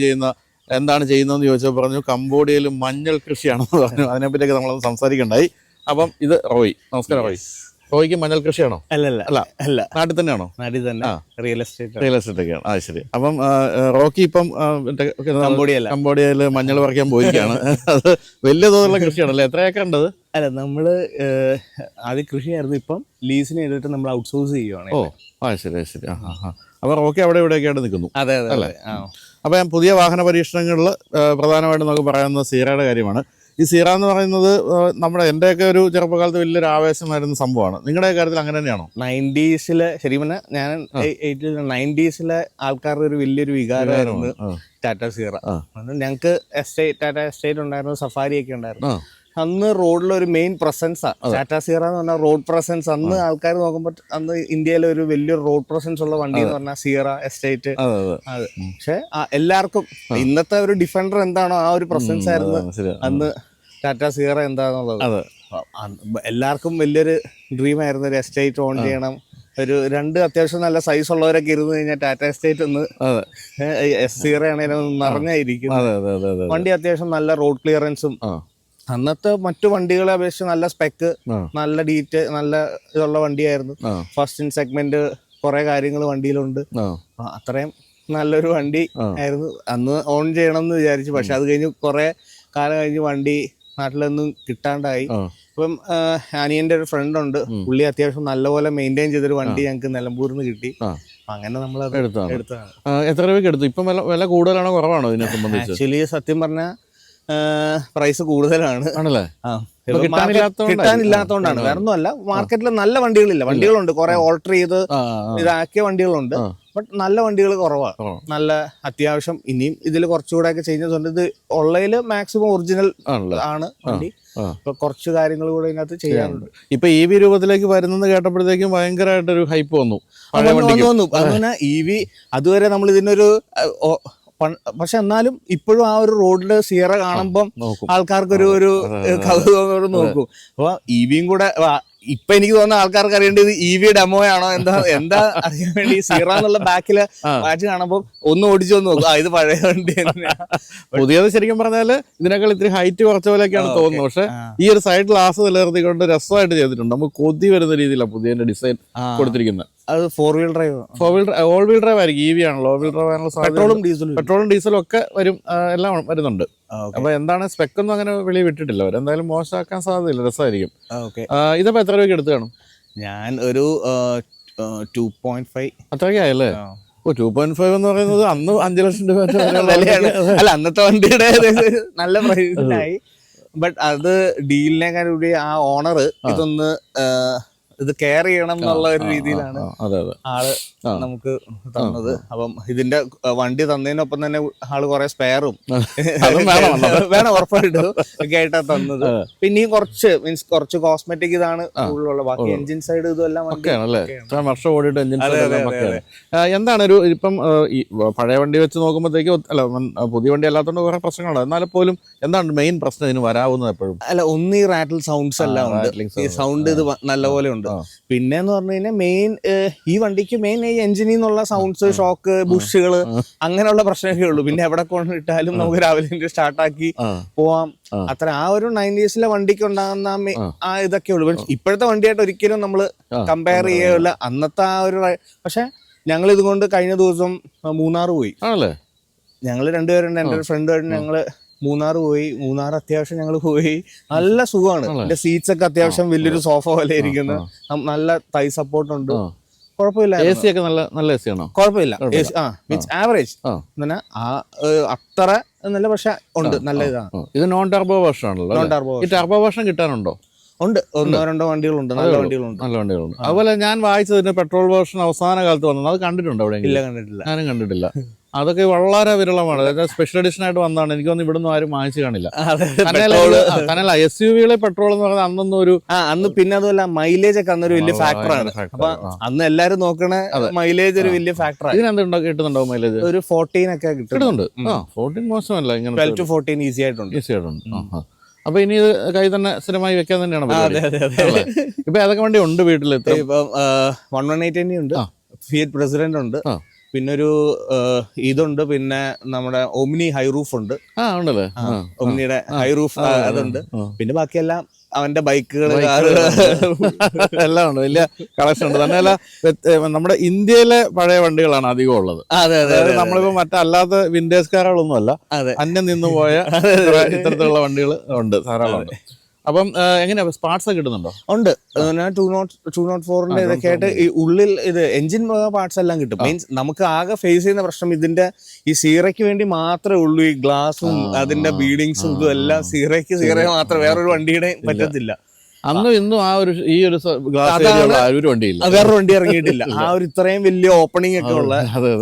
എന്താണ് ചെയ്യുന്നതെന്ന് ചോദിച്ചപ്പോൾ പറഞ്ഞു കംബോഡിയയിൽ മഞ്ഞൾ കൃഷിയാണെന്ന് പറഞ്ഞു. അതിനെപ്പറ്റിയൊക്കെ നമ്മളൊന്ന് സംസാരിക്കണ്ടായി. അപ്പം ഇത് റോയി. നമസ്കാരം റോയി. റോയിക്ക് മഞ്ഞൾ കൃഷിയാണോ? അല്ല, നാട്ടിൽ തന്നെയാണോ? നാട്ടിൽ തന്നെ. റിയൽ എസ്റ്റേറ്റ് ഒക്കെയാണ്. ശരി. അപ്പം റോക്കി ഇപ്പം കംബോഡിയയിൽ മഞ്ഞൾ പറിക്കാൻ പോയിരിക്കുകയാണ്. അത് വലിയ തോതിലുള്ള കൃഷിയാണല്ലേ? എത്ര ഏക്കർ ഉണ്ടത്? അല്ല, നമ്മള് ആദ്യം കൃഷിയായിരുന്നു. ഇപ്പം ലീസിന് ചെയ്തിട്ട് നമ്മൾ ഔട്ട്സോഴ്സ് ചെയ്യുവാണ്. ശരി. അപ്പൊ റോക്കി അവിടെ ഇവിടെയൊക്കെയായിട്ട് നിൽക്കുന്നു. അതെ. അപ്പൊ ഞാൻ പുതിയ വാഹന പരീക്ഷണങ്ങളിൽ പ്രധാനമായിട്ടും നമുക്ക് പറയാവുന്നത് സീറയുടെ കാര്യമാണ്. ഈ സീറ എന്ന് പറയുന്നത് എൻ്റെയൊക്കെ ഒരു ചെറുപ്പകാലത്ത് വലിയൊരു ആവേശമായിരുന്ന സംഭവമാണ്. നിങ്ങളുടെ കാര്യത്തിൽ അങ്ങനെ തന്നെയാണോ? 90s ശരി പറഞ്ഞാൽ ഞാൻ 90s ആൾക്കാരുടെ ഒരു വലിയൊരു വികാരമായിരുന്നു ടാറ്റ സീറ. ഞങ്ങൾക്ക് ടാറ്റ എസ്റ്റേറ്റ് ഉണ്ടായിരുന്നു, സഫാരി ഒക്കെ ഉണ്ടായിരുന്നു. അന്ന് റോഡിൽ ഒരു മെയിൻ പ്രസൻസാ ടാറ്റ സീറ എന്ന് പറഞ്ഞാൽ റോഡ് പ്രസൻസ്. അന്ന് ആൾക്കാർ നോക്കുമ്പോൾ അന്ന് ഇന്ത്യയിലെ ഒരു വലിയൊരു റോഡ് പ്രസൻസ് ഉള്ള വണ്ടി എന്ന് പറഞ്ഞാൽ സീറ എസ്റ്റേറ്റ്. അത് പക്ഷെ എല്ലാവർക്കും ഇന്നത്തെ ഒരു ഡിഫൻഡർ എന്താണോ ആ ഒരു പ്രസൻസ് ആയിരുന്നു അന്ന് ടാറ്റ സീറ എന്താന്നുള്ളത്. എല്ലാവർക്കും വലിയൊരു ഡ്രീം ആയിരുന്നു ഒരു എസ്റ്റേറ്റ് ഓൺ ചെയ്യണം, ഒരു രണ്ട് അത്യാവശ്യം നല്ല സൈസ് ഉള്ളവരൊക്കെ ഇരുന്ന് കഴിഞ്ഞാൽ ടാറ്റ എസ്റ്റേറ്റ് ഒന്ന് S0 ആണെങ്കിലും നിറഞ്ഞായിരിക്കും. അതെ അതെ അതെ അതെ. വണ്ടി അത്യാവശ്യം നല്ല റോഡ് ക്ലിയറൻസും അന്നത്തെ മറ്റു വണ്ടികളെ അപേക്ഷിച്ച് നല്ല സ്പെക്ക്, നല്ല നല്ല ഇതുള്ള വണ്ടിയായിരുന്നു. ഫസ്റ്റ് ഇൻ സെഗ്മെന്റ് കുറെ കാര്യങ്ങൾ വണ്ടിയിലുണ്ട്. അത്രയും നല്ലൊരു വണ്ടി ആയിരുന്നു. അന്ന് ഓൺ ചെയ്യണം എന്ന് വിചാരിച്ചു. പക്ഷെ അത് കഴിഞ്ഞ് കുറെ കാലം കഴിഞ്ഞ് വണ്ടി നാട്ടിലൊന്നും കിട്ടാണ്ടായി. ഇപ്പം അനിയന്റെ ഒരു ഫ്രണ്ട് ഉണ്ട്, പുള്ളി അത്യാവശ്യം നല്ലപോലെ മെയിൻറ്റെയിൻ ചെയ്തൊരു വണ്ടി ഞങ്ങൾക്ക് നിലമ്പൂരിൽ നിന്ന് കിട്ടി. അങ്ങനെ നമ്മൾ എടുത്തതാണ്. എത്ര രൂപയ്ക്ക് എടുത്തു? ഇപ്പം വില കൂടുതലാണോ കുറവാണോ ഇതിനെ സംബന്ധിച്ച്? ആക്ച്വലി സത്യം പറഞ്ഞാൽ പ്രൈസ് കൂടുതലാണ്. ആണല്ലേ? കിട്ടാനില്ലാത്തോണ്ടാണ്, വേറെ ഒന്നുമല്ല. മാർക്കറ്റിൽ നല്ല വണ്ടികളില്ല. വണ്ടികളുണ്ട്, കുറെ ഓൾട്ടർ ചെയ്ത് ഇതാക്കിയ വണ്ടികളുണ്ട്. ബട്ട് നല്ല വണ്ടികൾ കുറവാണ്. നല്ല അത്യാവശ്യം ഇനിയും ഇതിൽ കുറച്ചുകൂടെ ഒക്കെ ചേഞ്ചസ് ഉണ്ട്. ഇത് ഉള്ളതില് മാക്സിമം ഒറിജിനൽ ആണ് വണ്ടി. ഇപ്പൊ കുറച്ച് കാര്യങ്ങൾ കൂടെ ഇതിനകത്ത് ചെയ്യാനുണ്ട്. ഇപ്പൊ EV രൂപത്തിലേക്ക് വരുന്നെന്ന് കേട്ടപ്പോഴത്തേക്കും ഭയങ്കരമായിട്ടൊരു ഹൈപ്പ് വന്നു. അങ്ങനെ EV അതുവരെ നമ്മൾ ഇതിനൊരു പക്ഷെ എന്നാലും ഇപ്പോഴും ആ ഒരു റോഡില് സിയറ കാണുമ്പം ആൾക്കാർക്കൊരു കൗതുകം നോക്കും. അപ്പൊ EVയും കൂടെ ഇപ്പൊ എനിക്ക് തോന്നുന്ന ആൾക്കാർക്ക് അറിയേണ്ടത് EV ഡെമോ ആണോ എന്താ അറിയാൻ വേണ്ടി സീറ എന്നുള്ള ബാക്കില് വാച്ച് കാണുമ്പോൾ ഒന്ന് ഓടിച്ചു നോക്കും. ഇത് പഴയ വണ്ടി പുതിയത് ശരിക്കും പറഞ്ഞാല് ഇതിനേക്കാൾ ഇത്തിരി ഹൈറ്റ് കുറച്ച പോലെയൊക്കെയാണ് തോന്നുന്നത്. പക്ഷെ ഈ ഒരു സൈഡ് ഗ്ലാസ് നിലനിർത്തിക്കൊണ്ട് രസമായിട്ട് ചെയ്തിട്ടുണ്ട്. നമുക്ക് കൊതി വരുന്ന രീതിയിലാണ് പുതിയ ഡിസൈൻ കൊടുത്തിരിക്കുന്നത്. അത് 4-wheel drive, all wheel drive ആയിരിക്കും. EV ആണല്ലോ, ഓൾ വീൽ ഡ്രൈവ് ആണല്ലോ. പെട്രോളും ഡീസലും ഒക്കെ എല്ലാം വരുന്നുണ്ട്. അപ്പൊ എന്താണ് സ്പെക് ഒന്നും അങ്ങനെ വെളി വിട്ടിട്ടില്ല. അവരെന്തായാലും മോശമാക്കാൻ സാധ്യതയില്ല, രസമായിരിക്കും. ഇതിപ്പോ എത്ര രൂപയ്ക്ക് എടുത്തു കാണും? ഞാൻ ഒരു 2.5 അത്രയ്ക്ക് ആയല്ലേ? 2.5 എന്ന് പറയുന്നത് അന്ന് 5 ലക്ഷം രൂപ അല്ല, അന്നത്തെ വണ്ടിയുടെ നല്ല പ്രൈസിനായി. ബട്ട് അത് ഡീലിനേക്കാൾ കൂടി ആ ഓണർ ഇതൊന്ന് ഇത് കെയർ ചെയ്യണം എന്നുള്ള ഒരു രീതിയിലാണ് ആള് നമുക്ക് തന്നത്. അപ്പം ഇതിന്റെ വണ്ടി തന്നതിനൊപ്പം തന്നെ ആള് കുറെ സ്പെയറും വേണം ഉറപ്പായിട്ടും ഒക്കെ ആയിട്ടാ തന്നത്. പിന്നെയും കുറച്ച് കോസ്മെറ്റിക് ഇതാണ് കൂടുതലുള്ള. ബാക്കി എഞ്ചിൻ സൈഡ് ഇതെല്ലാം വർഷം ഓടിയിട്ട് എഞ്ചിൻ. എന്താണ് ഒരു ഇപ്പം പഴയ വണ്ടി വെച്ച് നോക്കുമ്പോഴത്തേക്ക് അല്ല പുതിയ വണ്ടി അല്ലാത്തതുകൊണ്ട് കുറെ പ്രശ്നങ്ങളുണ്ട്. എന്നാലും പോലും എന്താണ് മെയിൻ പ്രശ്നം ഇതിന് വരാവുന്നത് എപ്പോഴും? അല്ല, ഒന്ന് ഈ റാറ്റിൽ സൗണ്ട്സ് എല്ലാം ഉണ്ട്. ഈ സൗണ്ട് ഇത് നല്ലപോലെ ഉണ്ട്. പിന്നെന്ന് പറഞ്ഞു കഴിഞ്ഞാൽ മെയിൻ ഈ വണ്ടിക്ക് മെയിൻ ഈ എഞ്ചിനിൽ നിന്നുള്ള സൗണ്ട്സ്, ഷോക്ക്, ബുഷുകള്, അങ്ങനെയുള്ള പ്രശ്നമൊക്കെ ഉള്ളൂ. പിന്നെ എവിടെ കൊണ്ടിട്ടാലും നമുക്ക് രാവിലെ സ്റ്റാർട്ടാക്കി പോവാം. അത്ര ആ ഒരു 90s വണ്ടിക്ക് ഉണ്ടാകുന്ന ആ ഇതൊക്കെ ഉള്ളൂ. ഇപ്പോഴത്തെ വണ്ടിയായിട്ട് ഒരിക്കലും നമ്മൾ കമ്പയർ ചെയ്യില്ല അന്നത്തെ ആ ഒരു. പക്ഷെ ഞങ്ങൾ ഇതുകൊണ്ട് കഴിഞ്ഞ ദിവസം മൂന്നാർ പോയി. ഞങ്ങൾ രണ്ടുപേരുണ്ട്, എൻ്റെ ഒരു ഫ്രണ്ടുമായിട്ട് ഞങ്ങള് മൂന്നാർ പോയി. മൂന്നാർ അത്യാവശ്യം ഞങ്ങൾ പോയി. നല്ല സുഖമാണ്. എന്റെ സീറ്റ്സ് ഒക്കെ അത്യാവശ്യം വലിയൊരു സോഫ പോലെ ഇരിക്കുന്നത്. നല്ല തൈ സപ്പോർട്ട് ഉണ്ട്. കുഴപ്പമില്ല. AC ഒക്കെ നല്ല AC ആണോ? കുഴപ്പമില്ല. ആവറേജ് അത്ര എന്നല്ല, പക്ഷെ ഉണ്ട്, നല്ല ഇതാണ്. ഇത് നോൺ ടർബോ വേർഷൻ ആണല്ലോ. Non turbo. ഈ ടർബോ വേർഷൻ കിട്ടാനുണ്ടോ? ഉണ്ട്, 1-2 വണ്ടികളുണ്ട്, നല്ല വണ്ടികളുണ്ട്. അതുപോലെ ഞാൻ വായിച്ചതിന് പെട്രോൾ വേർഷൻ അവസാന കാലത്ത് വന്നത്, അത് കണ്ടിട്ടുണ്ടോ അവിടെ? ഇല്ല, കണ്ടിട്ടില്ല. ഞാനും കണ്ടിട്ടില്ല. അതൊക്കെ വളരെ വിരളമാണ്. അതായത് സ്പെഷ്യൽ എഡിഷൻ ആയിട്ട് വന്നതാണ്. എനിക്കൊന്നും ഇവിടുന്ന് ആരും വാങ്ങിച്ചു കാണില്ല. കാരണം SUV-കളെ പെട്രോൾ എന്ന് പറയുന്നത് അന്നൊന്നും ഒരു അന്ന് പിന്നെ അതുമല്ല മൈലേജ് ഒക്കെ അന്നൊരു വലിയ ഫാക്ടറാണ്. അപ്പൊ അന്ന് എല്ലാരും നോക്കണ മൈലേജ് ഒരു വലിയ ഫാക്ടറാണ്. ഇതിനെന്തുണ്ടോ കിട്ടുന്നുണ്ടോ മൈലേജ്? ഒരു 14 ഒക്കെ കിട്ടുന്നുണ്ട്. 14 മോശമല്ല. ഇങ്ങനെ 12 to 14 ഈസി ആയിട്ടുണ്ട്. അപ്പൊ ഇനി ഇത് കൈ തന്നെ സ്ഥിരമായി വെക്കാൻ തന്നെയാണ്. ഇപ്പൊ ഏതൊക്കെ വണ്ടി ഉണ്ട് വീട്ടിൽ? ഇപ്പൊ 118 ഉണ്ട്, ഫിയറ്റ് പ്രസിഡന്റ് ഉണ്ട്, പിന്നെ ഒരു ഇതുണ്ട്, പിന്നെ നമ്മുടെ ഒമിനി ഹൈ റൂഫ് ഉണ്ട്. ഒമിനിയുടെ ഹൈ റൂഫ് അതുണ്ട്. പിന്നെ ബാക്കിയെല്ലാം അവന്റെ ബൈക്കുകൾ എല്ലാം ഉണ്ട്. വലിയ കളക്ഷൻ ഉണ്ട്. തന്നെയല്ല നമ്മുടെ ഇന്ത്യയിലെ പഴയ വണ്ടികളാണ് അധികം ഉള്ളത്. അതായത് നമ്മളിപ്പോ മറ്റല്ലാത്ത വിന്റേജ് കാറുകളൊന്നും അല്ല, അന്യം നിന്ന് പോയ ഇത്തരത്തിലുള്ള വണ്ടികൾ ഉണ്ട്, ധാരാളം ഉണ്ട്. അപ്പം എങ്ങനെയാ പാർട്സ് ഒക്കെ കിട്ടുന്നുണ്ടോ? ഉണ്ട്. 204 ഇതൊക്കെ ആയിട്ട് ഈ ഉള്ളിൽ ഇത് എഞ്ചിൻ പാർട്സ് എല്ലാം കിട്ടും. മീൻസ് നമുക്ക് ആകെ ഫേസ് ചെയ്യുന്ന പ്രശ്നം ഇതിന്റെ ഈ സീറയ്ക്ക് വേണ്ടി മാത്രമേ ഉള്ളൂ. ഈ ഗ്ലാസും അതിന്റെ ബീഡിങ്സും ഇതും എല്ലാം സീറ മാത്രം, വേറൊരു വണ്ടിയുടെ പറ്റത്തില്ല. അന്നും ഇന്നും ആ ഒരു ഈ ഒരു വണ്ടിയില്ല, വേറൊരു വണ്ടി ഇറങ്ങിയിട്ടില്ല. ആ ഒരു ഇത്രയും വലിയ ഓപ്പണിംഗ് ഒക്കെ ഉള്ള. അതെ.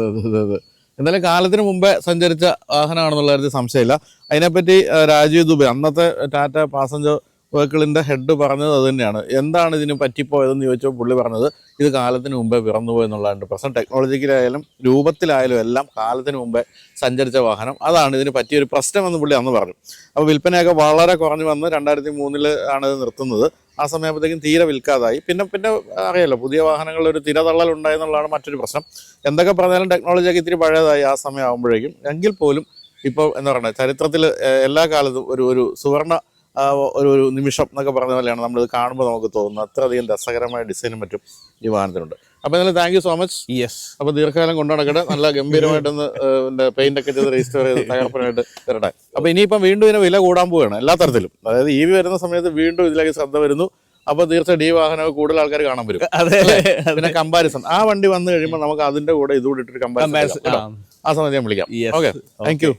എന്തായാലും കാലത്തിന് മുമ്പേ സഞ്ചരിച്ച വാഹനമാണെന്നുള്ള കാര്യത്തിൽ സംശയമില്ല. അതിനെപ്പറ്റി രാജീവ് ദുബെ, അന്നത്തെ ടാറ്റ പാസഞ്ചർ വെഹിക്കിളിൻ്റെ ഹെഡ് പറഞ്ഞത് അത് തന്നെയാണ്. എന്താണ് ഇതിന് പറ്റിപ്പോയതെന്ന് ചോദിച്ചപ്പോൾ പുള്ളി പറഞ്ഞത് ഇത് കാലത്തിന് മുമ്പേ പിറന്നുപോയി എന്നുള്ളതാണ് പ്രശ്നം. ടെക്നോളജിക്കലായാലും രൂപത്തിലായാലും എല്ലാം കാലത്തിന് മുമ്പേ സഞ്ചരിച്ച വാഹനം, അതാണ് ഇതിന് പറ്റിയൊരു പ്രശ്നമെന്ന് പുള്ളി അന്ന് പറഞ്ഞു. അപ്പോൾ വിൽപ്പനയൊക്കെ വളരെ കുറഞ്ഞു വന്ന് 2003 ആണ് ഇത് നിർത്തുന്നത്. ആ സമയപ്പോഴത്തേക്കും തീരെ വിൽക്കാതായി. പിന്നെ അറിയാലോ, പുതിയ വാഹനങ്ങളിൽ ഒരു തിരതള്ളൽ ഉണ്ടായെന്നുള്ളതാണ് മറ്റൊരു പ്രശ്നം. എന്തൊക്കെ പറഞ്ഞാലും ടെക്നോളജിയൊക്കെ ഇത്തിരി പഴയതായി ആ സമയം ആകുമ്പോഴേക്കും. എങ്കിൽ പോലും ഇപ്പോൾ എന്താ പറയുക, ചരിത്രത്തിൽ എല്ലാ കാലത്തും ഒരു സുവർണ ഒരു നിമിഷം എന്നൊക്കെ പറഞ്ഞ പോലെയാണ് നമ്മളിത് കാണുമ്പോൾ നമുക്ക് തോന്നുന്നത്. അത്രയധികം രസകരമായ ഡിസൈനും മറ്റും ഈ വാഹനത്തിനുണ്ട്. അപ്പോൾ എന്നാലും thank you so much. Yes. അപ്പോൾ ദീർഘകാലം കൊണ്ടുനടക്കട്ടെ, നല്ല ഗംഭീരമായിട്ടൊന്ന് പെയിന്റ് ഒക്കെ ചെയ്ത് രജിസ്റ്റർ ചെയ്ത് തകർപ്പനായിട്ട് തരട്ടെ. അപ്പോൾ ഇനിയിപ്പം വീണ്ടും ഇതിന് വില കൂടാൻ പോവുകയാണ് എല്ലാ തരത്തിലും. അതായത് EV വരുന്ന സമയത്ത് വീണ്ടും ഇതിലേക്ക് ശ്രദ്ധ വരുന്നു. അപ്പോൾ തീർച്ചയായിട്ടും ഈ വാഹനം കൂടുതൽ ആൾക്കാർ കാണാൻ വരും. പിന്നെ കമ്പാരിസൺ, ആ വണ്ടി വന്നു കഴിയുമ്പോൾ നമുക്ക് അതിന്റെ കൂടെ ഇതുകൂടി ഇട്ടിട്ട് കമ്പാരിസൺ ആ സമയത്ത് ഞാൻ വിളിക്കാം. Okay, thank you.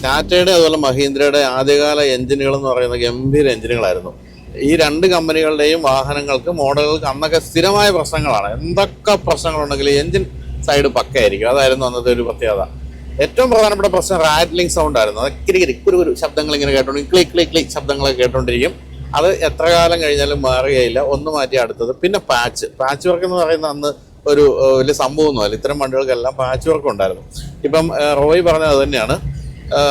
ടാറ്റയുടെ അതുപോലെ മഹീന്ദ്രയുടെ ആദ്യകാല എഞ്ചിനുകൾ എന്ന് പറയുന്ന ഗംഭീര എഞ്ചിനുകളായിരുന്നു. ഈ രണ്ട് കമ്പനികളുടെയും വാഹനങ്ങൾക്ക് മോഡലുകൾക്ക് അന്നൊക്കെ സ്ഥിരമായ പ്രശ്നങ്ങളാണ്. എന്തൊക്കെ പ്രശ്നങ്ങളുണ്ടെങ്കിലും എഞ്ചിൻ സൈഡ് പക്കയായിരിക്കും. അതായിരുന്നു അന്നത്തെ ഒരു പ്രത്യേകത. ഏറ്റവും പ്രധാനപ്പെട്ട പ്രശ്നം റാറ്റ്ലിംഗ് സൗണ്ട് ആയിരുന്നു. അത് കിരികിരി ശബ്ദങ്ങൾ ഇങ്ങനെ കേട്ടോണ്ടിരിക്കും, ക്ലിക്ക് ശബ്ദങ്ങളൊക്കെ കേട്ടോണ്ടിരിക്കും. അത് എത്ര കാലം കഴിഞ്ഞാലും മാറുകയില്ല. ഒന്ന് മാറ്റി അടുത്തത്. പിന്നെ പാച്ച് വർക്ക് എന്ന് പറയുന്ന അന്ന് ഒരു വലിയ സംഭവമൊന്നുമല്ല. ഇത്തരം വണ്ടികൾക്കെല്ലാം പാച്ച് വർക്ക് ഉണ്ടായിരുന്നു. ഇപ്പം റോയ് പറഞ്ഞത് അത് തന്നെയാണ്.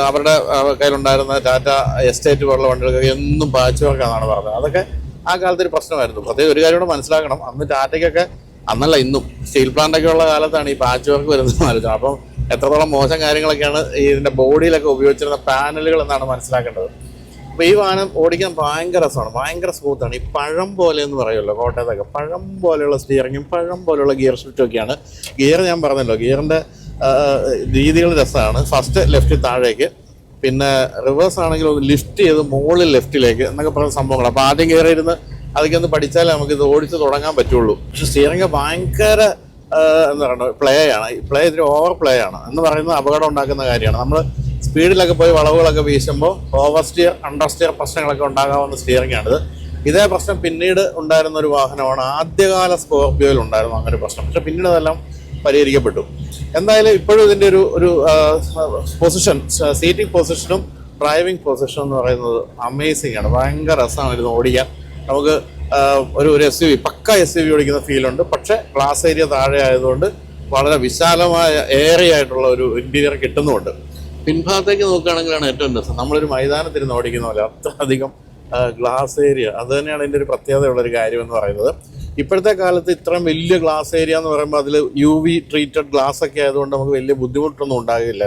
അവരുടെ കയ്യിലുണ്ടായിരുന്ന ടാറ്റ എസ്റ്റേറ്റ് പോലുള്ള വണ്ടികൾക്ക് എന്നും പാച്ച് വർക്കാണെന്നാണ് പറഞ്ഞത്. അതൊക്കെ ആ കാലത്ത് ഒരു പ്രശ്നമായിരുന്നു. പ്രത്യേകം ഒരു കാര്യം കൂടെ മനസ്സിലാക്കണം, അന്ന് ടാറ്റയ്ക്കൊക്കെ, അന്നല്ല ഇന്നും സ്റ്റീൽ പ്ലാന്റൊക്കെ ഉള്ള കാലത്താണ് ഈ പാച്ച് വർക്ക് വരുന്നത് ആലോചന. അപ്പം എത്രത്തോളം മോശം കാര്യങ്ങളൊക്കെയാണ് ഇതിൻ്റെ ബോഡിയിലൊക്കെ ഉപയോഗിച്ചിരുന്ന പാനലുകൾ എന്നാണ് മനസ്സിലാക്കേണ്ടത്. അപ്പോൾ ഈ വാഹനം ഓടിക്കാൻ ഭയങ്കര രസമാണ്, ഭയങ്കര സ്മൂത്താണ്. ഈ പഴം പോലെ എന്ന് പറയുമല്ലോ കോട്ടയത്തൊക്കെ, പഴം പോലെയുള്ള സ്റ്റിയറിങ്ങും പഴം പോലെയുള്ള ഗിയർ ഷിഫ്റ്റും ഒക്കെയാണ്. ഗിയർ ഞാൻ പറഞ്ഞല്ലോ, ഗിയറിൻ്റെ രീതികൾ രസമാണ്. ഫസ്റ്റ് ലെഫ്റ്റ് താഴേക്ക്, പിന്നെ റിവേഴ്സ് ആണെങ്കിൽ ഒന്ന് ലിഫ്റ്റ് ചെയ്ത് മുകളിൽ ലെഫ്റ്റിലേക്ക് എന്നൊക്കെ പറയുന്ന സംഭവങ്ങൾ. അപ്പോൾ ആദ്യം കയറിയിരുന്ന് അതൊക്കെ ഒന്ന് പഠിച്ചാലേ നമുക്കിത് ഓടിച്ച് തുടങ്ങാൻ പറ്റുള്ളൂ. പക്ഷെ സ്റ്റിയറിംഗ് ഭയങ്കര എന്താ പറയുക, പ്ലേ ഇതിൽ ഓവർ പ്ലേ ആണ് എന്ന് പറയുന്നത് അപകടം ഉണ്ടാക്കുന്ന കാര്യമാണ്. നമ്മൾ സ്പീഡിലൊക്കെ പോയി വളവുകളൊക്കെ വീശുമ്പോൾ ഓവർ സ്റ്റിയർ, അണ്ടർ സ്റ്റിയർ പ്രശ്നങ്ങളൊക്കെ ഉണ്ടാകാവുന്ന സ്റ്റിയറിംഗ് ആണിത്. ഇതേ പ്രശ്നം പിന്നീട് ഉണ്ടായിരുന്ന ഒരു വാഹനമാണ്. ആദ്യകാല സ്കോർപിയോയിൽ ഉണ്ടായിരുന്നു അങ്ങനെ പ്രശ്നം. പക്ഷെ പിന്നീട് അതെല്ലാം പരിഹരിക്കപ്പെട്ടു. എന്തായാലും ഇപ്പോഴും ഇതിൻ്റെ ഒരു പൊസിഷൻ, സീറ്റിംഗ് പൊസിഷനും ഡ്രൈവിംഗ് പൊസിഷനും എന്ന് പറയുന്നത് അമേസിംഗ് ആണ്. ഭയങ്കര രസമാണ് ഇരുന്ന് ഓടിക്കാൻ. നമുക്ക് ഒരു SUV, പക്ക SUV ഓടിക്കുന്ന ഫീലുണ്ട്. പക്ഷേ ഗ്ലാസ് ഏരിയ താഴെ ആയതുകൊണ്ട് വളരെ വിശാലമായ ഏരിയ ആയിട്ടുള്ള ഒരു ഇന്റീരിയർ കിട്ടുന്നുമുണ്ട്. പിൻഭാഗത്തേക്ക് നോക്കുകയാണെങ്കിലാണ് ഏറ്റവും രസം. നമ്മളൊരു മൈതാനത്തിരുന്ന് ഓടിക്കുന്ന പോലെ അത്രയധികം ഗ്ലാസ് ഏരിയ. അത് തന്നെയാണ് ഇതിൻ്റെ ഒരു പ്രത്യേകതയുള്ളൊരു കാര്യം എന്ന് പറയുന്നത്. ഇപ്പോഴത്തെ കാലത്ത് ഇത്രയും വലിയ ഗ്ലാസ് ഏരിയ എന്ന് പറയുമ്പോൾ അതിൽ UV ട്രീറ്റഡ് ഗ്ലാസ് ഒക്കെ ആയതുകൊണ്ട് നമുക്ക് വലിയ ബുദ്ധിമുട്ടൊന്നും ഉണ്ടാകില്ല.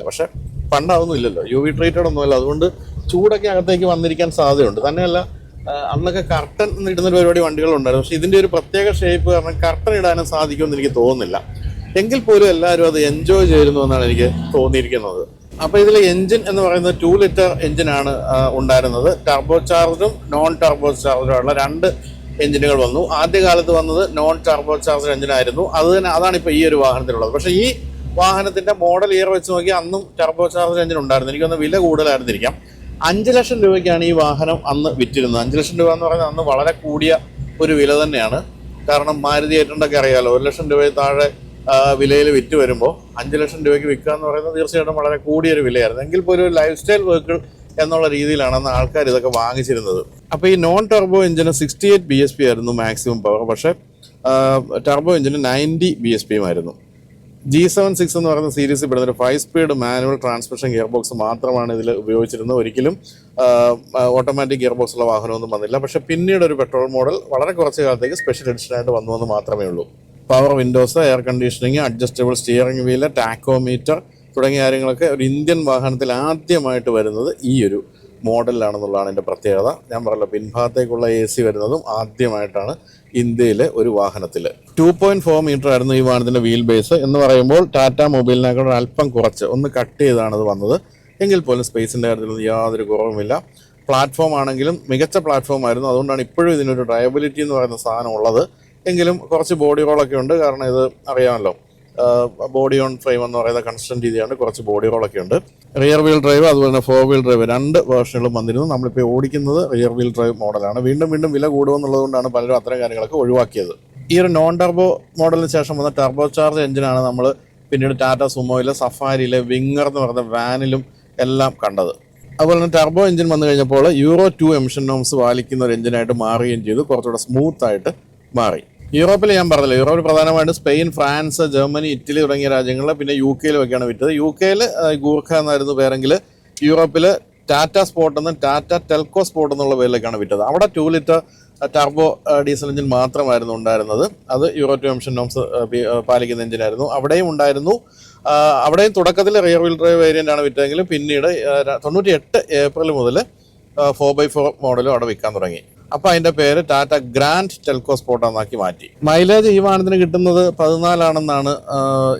പക്ഷേ പണ്ടതൊന്നും ഇല്ലല്ലോ, UV ട്രീറ്റഡ് ഒന്നുമല്ല. അതുകൊണ്ട് ചൂടൊക്കെ അകത്തേക്ക് വന്നിരിക്കാൻ സാധ്യതയുണ്ട്. തന്നെയല്ല, അന്നൊക്കെ കർട്ടൻ ഇടുന്നൊരു പരിപാടി വണ്ടികളുണ്ടായിരുന്നു. പക്ഷേ ഇതിൻ്റെ ഒരു പ്രത്യേക ഷേപ്പ് കാരണം കർട്ടൻ ഇടാനും സാധിക്കുമെന്ന് എനിക്ക് തോന്നുന്നില്ല. എങ്കിൽ പോലും എല്ലാവരും അത് എൻജോയ് ചെയ്യുന്നു എന്നാണ് എനിക്ക് തോന്നിയിരിക്കുന്നത്. അപ്പോൾ ഇതിൽ എൻജിൻ എന്ന് പറയുന്നത് 2 ലിറ്റർ എൻജിനാണ് ഉണ്ടായിരുന്നത്. ടർബോ ചാർജും നോൺ ടർബോ ചാർജുമുള്ള 2 എഞ്ചിനുകൾ വന്നു. ആദ്യകാലത്ത് വന്നത് നോൺ ടർബോ ചാർജർ എഞ്ചിനായിരുന്നു. അതാണ് ഇപ്പോൾ ഈ ഒരു വാഹനത്തിലുള്ളത്. പക്ഷേ ഈ വാഹനത്തിൻ്റെ മോഡൽ ഇയർ വെച്ച് നോക്കി അന്നും ടർബോ ചാർജർ എഞ്ചിൻ ഉണ്ടായിരുന്നു. എനിക്കൊന്ന് വില കൂടുതലായിരുന്നിരിക്കാം. 5 ലക്ഷം രൂപയ്ക്കാണ് ഈ വാഹനം അന്ന് വിറ്റിരുന്നത്. 5 ലക്ഷം രൂപ എന്ന് പറയുന്നത് അന്ന് വളരെ കൂടിയ ഒരു വില തന്നെയാണ്. കാരണം മാരുതി ഏറ്റുണ്ടൊക്കെ അറിയാമല്ലോ, 1 ലക്ഷം രൂപയിൽ താഴെ വിലയിൽ വിറ്റ് വരുമ്പോൾ 5 ലക്ഷം രൂപയ്ക്ക് വിൽക്കുക എന്ന് പറയുന്നത് തീർച്ചയായിട്ടും വളരെ കൂടിയൊരു വിലയായിരുന്നു. എങ്കിൽ പോലും ഒരു ലൈഫ് സ്റ്റൈൽ വെഹിക്കിൾ എന്നുള്ള രീതിയിലാണ് അന്ന് ആൾക്കാർ ഇതൊക്കെ വാങ്ങിച്ചിരുന്നത്. അപ്പോൾ ഈ നോൺ ടർബോ എഞ്ചിന് 68 bhp ആയിരുന്നു മാക്സിമം പവർ. പക്ഷേ ടർബോ എഞ്ചിന് 90 bhp ആയിരുന്നു. G76 എന്ന് പറയുന്ന സീരീസിൽ പെടുന്ന ഒരു 5 speed manual transmission gear box മാത്രമാണ് ഇതിൽ ഉപയോഗിച്ചിരുന്നത്. ഒരിക്കലും ഓട്ടോമാറ്റിക് ഗിയർ ബോക്സ് ഉള്ള വാഹനമൊന്നും വന്നില്ല. പക്ഷേ പിന്നീട് ഒരു പെട്രോൾ മോഡൽ വളരെ കുറച്ച് കാലത്തേക്ക് സ്പെഷ്യൽ എഡിഷനായിട്ട് വന്നുവെന്ന് മാത്രമേ ഉള്ളൂ. Power Windows, air conditioning, adjustable steering wheel, tachometer തുടങ്ങിയ കാര്യങ്ങളൊക്കെ ഒരു ഇന്ത്യൻ വാഹനത്തിൽ ആദ്യമായിട്ട് വരുന്നത് ഈ ഒരു മോഡലിലാണെന്നുള്ളതാണ് എൻ്റെ പ്രത്യേകത. ഞാൻ പറഞ്ഞല്ലോ, പിൻഭാഗത്തേക്കുള്ള AC വരുന്നതും ആദ്യമായിട്ടാണ് ഇന്ത്യയിലെ ഒരു വാഹനത്തിൽ. 2.4 മീറ്റർ ആയിരുന്നു ഈ വാഹനത്തിൻ്റെ വീൽ ബേസ്. എന്ന് പറയുമ്പോൾ ടാറ്റ മൊബൈലിനേക്കാൾ അല്പം കുറച്ച് ഒന്ന് കട്ട് ചെയ്താണ് ഇത് വന്നത്. എങ്കിൽ പോലും സ്പേസിൻ്റെ കാര്യത്തിലൊന്നും യാതൊരു കുറവുമില്ല. പ്ലാറ്റ്ഫോം ആണെങ്കിലും മികച്ച പ്ലാറ്റ്ഫോം ആയിരുന്നു. അതുകൊണ്ടാണ് ഇപ്പോഴും ഇതിനൊരു ഡ്രൈവബിലിറ്റി എന്ന് പറയുന്ന സാധനം ഉള്ളത്. എങ്കിലും കുറച്ച് ബോഡി റോളൊക്കെ ഉണ്ട്. കാരണം ഇത് അറിയാമല്ലോ, ബോഡി ഓൺ ഫ്രെയിം എന്ന് പറയുന്ന കൺസ്റ്റന്റ് രീതിയാണ്. കുറച്ച് ബോഡി റോളൊക്കെ ഉണ്ട്. റിയർ വീൽ ഡ്രൈവ്, അതുപോലെ തന്നെ 4 വീൽ ഡ്രൈവ് 2 വേർഷനുകളും വന്നിരുന്നു. നമ്മളിപ്പോൾ ഓടിക്കുന്നത് റിയർ വീൽ ഡ്രൈവ് മോഡലാണ്. വീണ്ടും വില കൂടുമെന്നുള്ളത് കൊണ്ടാണ് പലരും അത്തരം കാര്യങ്ങളൊക്കെ ഒഴിവാക്കിയത്. ഈ ഒരു നോൺ ടർബോ മോഡലിന് ശേഷം വന്ന ടർബോ ചാർജ് എഞ്ചിനാണ് നമ്മൾ പിന്നീട് ടാറ്റ സുമോയിലെ സഫാരിയിലെ വിങ്ങർ എന്ന് പറയുന്ന വാനിലും എല്ലാം കണ്ടത്. അതുപോലെ തന്നെ ടർബോ എഞ്ചിൻ വന്നു കഴിഞ്ഞപ്പോൾ യൂറോ 2 എമിഷൻ നോംസ് പാലിക്കുന്ന ഒരു എഞ്ചിനായിട്ട് മാറുകയും ചെയ്തു, കുറച്ചുകൂടെ സ്മൂത്ത് ആയിട്ട് മാറി. യൂറോപ്പിൽ ഞാൻ പറഞ്ഞില്ല, യൂറോപ്പിൽ പ്രധാനമായിട്ടും സ്പെയിൻ, ഫ്രാൻസ്, ജർമ്മനി, ഇറ്റലി തുടങ്ങിയ രാജ്യങ്ങളിൽ, പിന്നെ UK ഒക്കെയാണ് വിറ്റത്. UK ഗൂർഖ എന്നായിരുന്നു പേരെങ്കിൽ യൂറോപ്പിൽ ടാറ്റ സ്പോട്ട് എന്നും ടാറ്റ ടെൽക്കോ സ്പോട്ട് എന്നുള്ള പേരിലേക്കാണ് വിറ്റത്. അവിടെ 2 ലിറ്റർ ടർബോ ഡീസൽ എഞ്ചിൻ മാത്രമായിരുന്നു ഉണ്ടായിരുന്നത്. അത് യൂറോ 2 എമിഷൻ നോംസ് പാലിക്കുന്ന എഞ്ചിനായിരുന്നു. അവിടെയും ഉണ്ടായിരുന്നു. അവിടെയും തുടക്കത്തിൽ റിയർ വീൽ ഡ്രൈവ് വേരിയൻ്റ് ആണ് വിറ്റതെങ്കിലും പിന്നീട് 98 ഏപ്രിൽ മുതൽ 4x4 മോഡലും അവിടെ വിൽക്കാൻ തുടങ്ങി. അപ്പോൾ അതിൻ്റെ പേര് ടാറ്റ ഗ്രാൻഡ് ടെൽക്കോ സ്പോട്ട് എന്നാക്കി മാറ്റി. മൈലേജ് ഈ വാഹനത്തിന് കിട്ടുന്നത് 14 ആണെന്നാണ്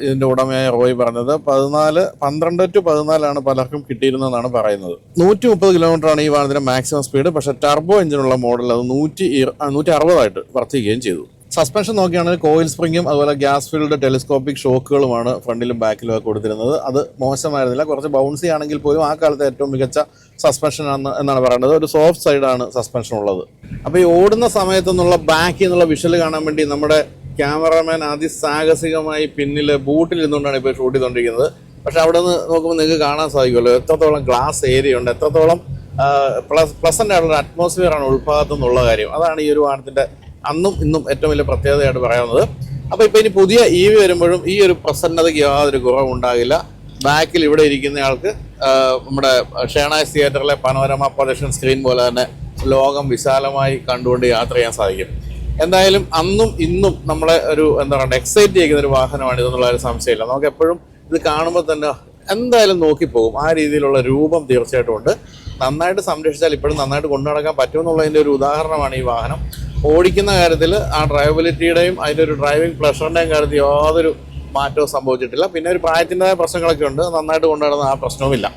ഇതിൻ്റെ ഉടമയായ റോയ് പറഞ്ഞത്. 12 to 14 പലർക്കും കിട്ടിയിരുന്നതെന്നാണ് പറയുന്നത്. 130 കിലോമീറ്ററാണ് ഈ വാഹനത്തിൻ്റെ മാക്സിമം സ്പീഡ്. പക്ഷേ ടർബോ എഞ്ചിനുള്ള മോഡൽ അത് 160 വർദ്ധിക്കുകയും ചെയ്തു. സസ്പെൻഷൻ നോക്കുകയാണെങ്കിൽ കോയിൽ സ്പ്രിങ്ങും അതുപോലെ ഗ്യാസ് ഫീൽഡ് ടെലിസ്കോപ്പിക് ഷോക്കുകളുമാണ് ഫ്രണ്ടിലും ബാക്കിലും ഒക്കെ കൊടുത്തിരുന്നത്. അത് മോശമായിരുന്നില്ല, കുറച്ച് ബൗൺസി ആണെങ്കിൽ പോലും ആ കാലത്തെ ഏറ്റവും മികച്ച സസ്പെൻഷൻ എന്നാണ് പറയുന്നത്. ഒരു സോഫ്റ്റ് സൈഡാണ് സസ്പെൻഷൻ ഉള്ളത്. അപ്പോൾ ഈ ഓടുന്ന സമയത്തു നിന്നുള്ള ബാക്കിൽ നിന്നുള്ള വിഷ്വൽ കാണാൻ വേണ്ടി നമ്മുടെ ക്യാമറാമാൻ അതിസാഹസികമായി പിന്നിൽ ബൂട്ടിൽ ഇരുന്നുകൊണ്ടാണ് ഇപ്പോൾ ഷൂട്ട് ചെയ്തുകൊണ്ടിരിക്കുന്നത്. പക്ഷെ അവിടെ നിന്ന് നോക്കുമ്പോൾ നിങ്ങൾക്ക് കാണാൻ സാധിക്കുമല്ലോ എത്രത്തോളം ഗ്ലാസ് ഏരിയ ഉണ്ട്, എത്രത്തോളം പ്ലസൻ്റ് ആയിട്ടുള്ള അറ്റ്മോസ്ഫിയർ ആണ് ഉൾഭാഗത്തു നിന്നുള്ള കാര്യം. അതാണ് ഈ ഒരു വാഹനത്തിൻ്റെ അന്നും ഇന്നും ഏറ്റവും വലിയ പ്രത്യേകതയായിട്ട് പറയാവുന്നത്. അപ്പോൾ ഇപ്പോൾ ഇനി പുതിയ EV വരുമ്പോഴും ഈ ഒരു പ്രസന്നതയ്ക്ക് യാതൊരു കുറവുണ്ടാകില്ല. ബാക്കിൽ ഇവിടെ ഇരിക്കുന്നയാൾക്ക് നമ്മുടെ ഷേണായ്സ് തിയേറ്ററിലെ പനോരമ പ്രൊജക്ഷൻ സ്ക്രീൻ പോലെ തന്നെ ലോകം വിശാലമായി കണ്ടുകൊണ്ട് യാത്ര ചെയ്യാൻ സാധിക്കും. എന്തായാലും അന്നും ഇന്നും നമ്മളെ ഒരു എന്താ പറയുക എക്സൈറ്റ് ചെയ്യുന്ന ഒരു വാഹനമാണ് ഇതെന്നുള്ള ഒരു സംശയമില്ല. നമുക്ക് എപ്പോഴും ഇത് കാണുമ്പോൾ തന്നെ എന്തായാലും നോക്കിപ്പോകും. ആ രീതിയിലുള്ള രൂപം തീർച്ചയായിട്ടും ഉണ്ട്. നന്നായിട്ട് സംരക്ഷിച്ചാൽ ഇപ്പോഴും നന്നായിട്ട് കൊണ്ടു നടക്കാൻ പറ്റുമെന്നുള്ളതിൻ്റെ ഒരു ഉദാഹരണമാണ് ഈ വാഹനം. ഓടിക്കുന്ന കാര്യത്തിൽ ആ ഡ്രൈവബിലിറ്റിയുടെയും അതിൻ്റെ ഒരു ഡ്രൈവിംഗ് പ്ലഷറിൻ്റെയും കാര്യത്തിൽ യാതൊരു മാറ്റവും സംഭവിച്ചിട്ടില്ല. പിന്നെ ഒരു പ്രായത്തിൻ്റെതായ പ്രശ്നങ്ങളൊക്കെ ഉണ്ട്, നന്നായിട്ട് കൊണ്ടുനടന്ന ആ പ്രശ്നവുമില്ല.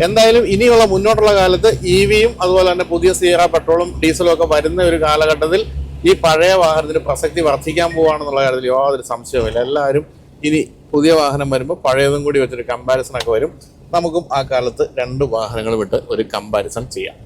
എന്തായാലും ഇനിയുള്ള മുന്നോട്ടുള്ള കാലത്ത് EVയും അതുപോലെ തന്നെ പുതിയ സിയറ പെട്രോളും ഡീസലും ഒക്കെ വരുന്ന ഒരു കാലഘട്ടത്തിൽ ഈ പഴയ വാഹനത്തിന് പ്രസക്തി വർദ്ധിക്കാൻ പോവുകയാണെന്നുള്ള കാര്യത്തിൽ യാതൊരു സംശയവുമില്ല. എല്ലാവരും ഇനി പുതിയ വാഹനം വരുമ്പോൾ പഴയതും കൂടി വെച്ചൊരു കമ്പാരിസൺ ഒക്കെ വരും. നമുക്കും ആ കാലത്ത് 2 വാഹനങ്ങൾ വിട്ട് ഒരു കമ്പാരിസൺ ചെയ്യാം.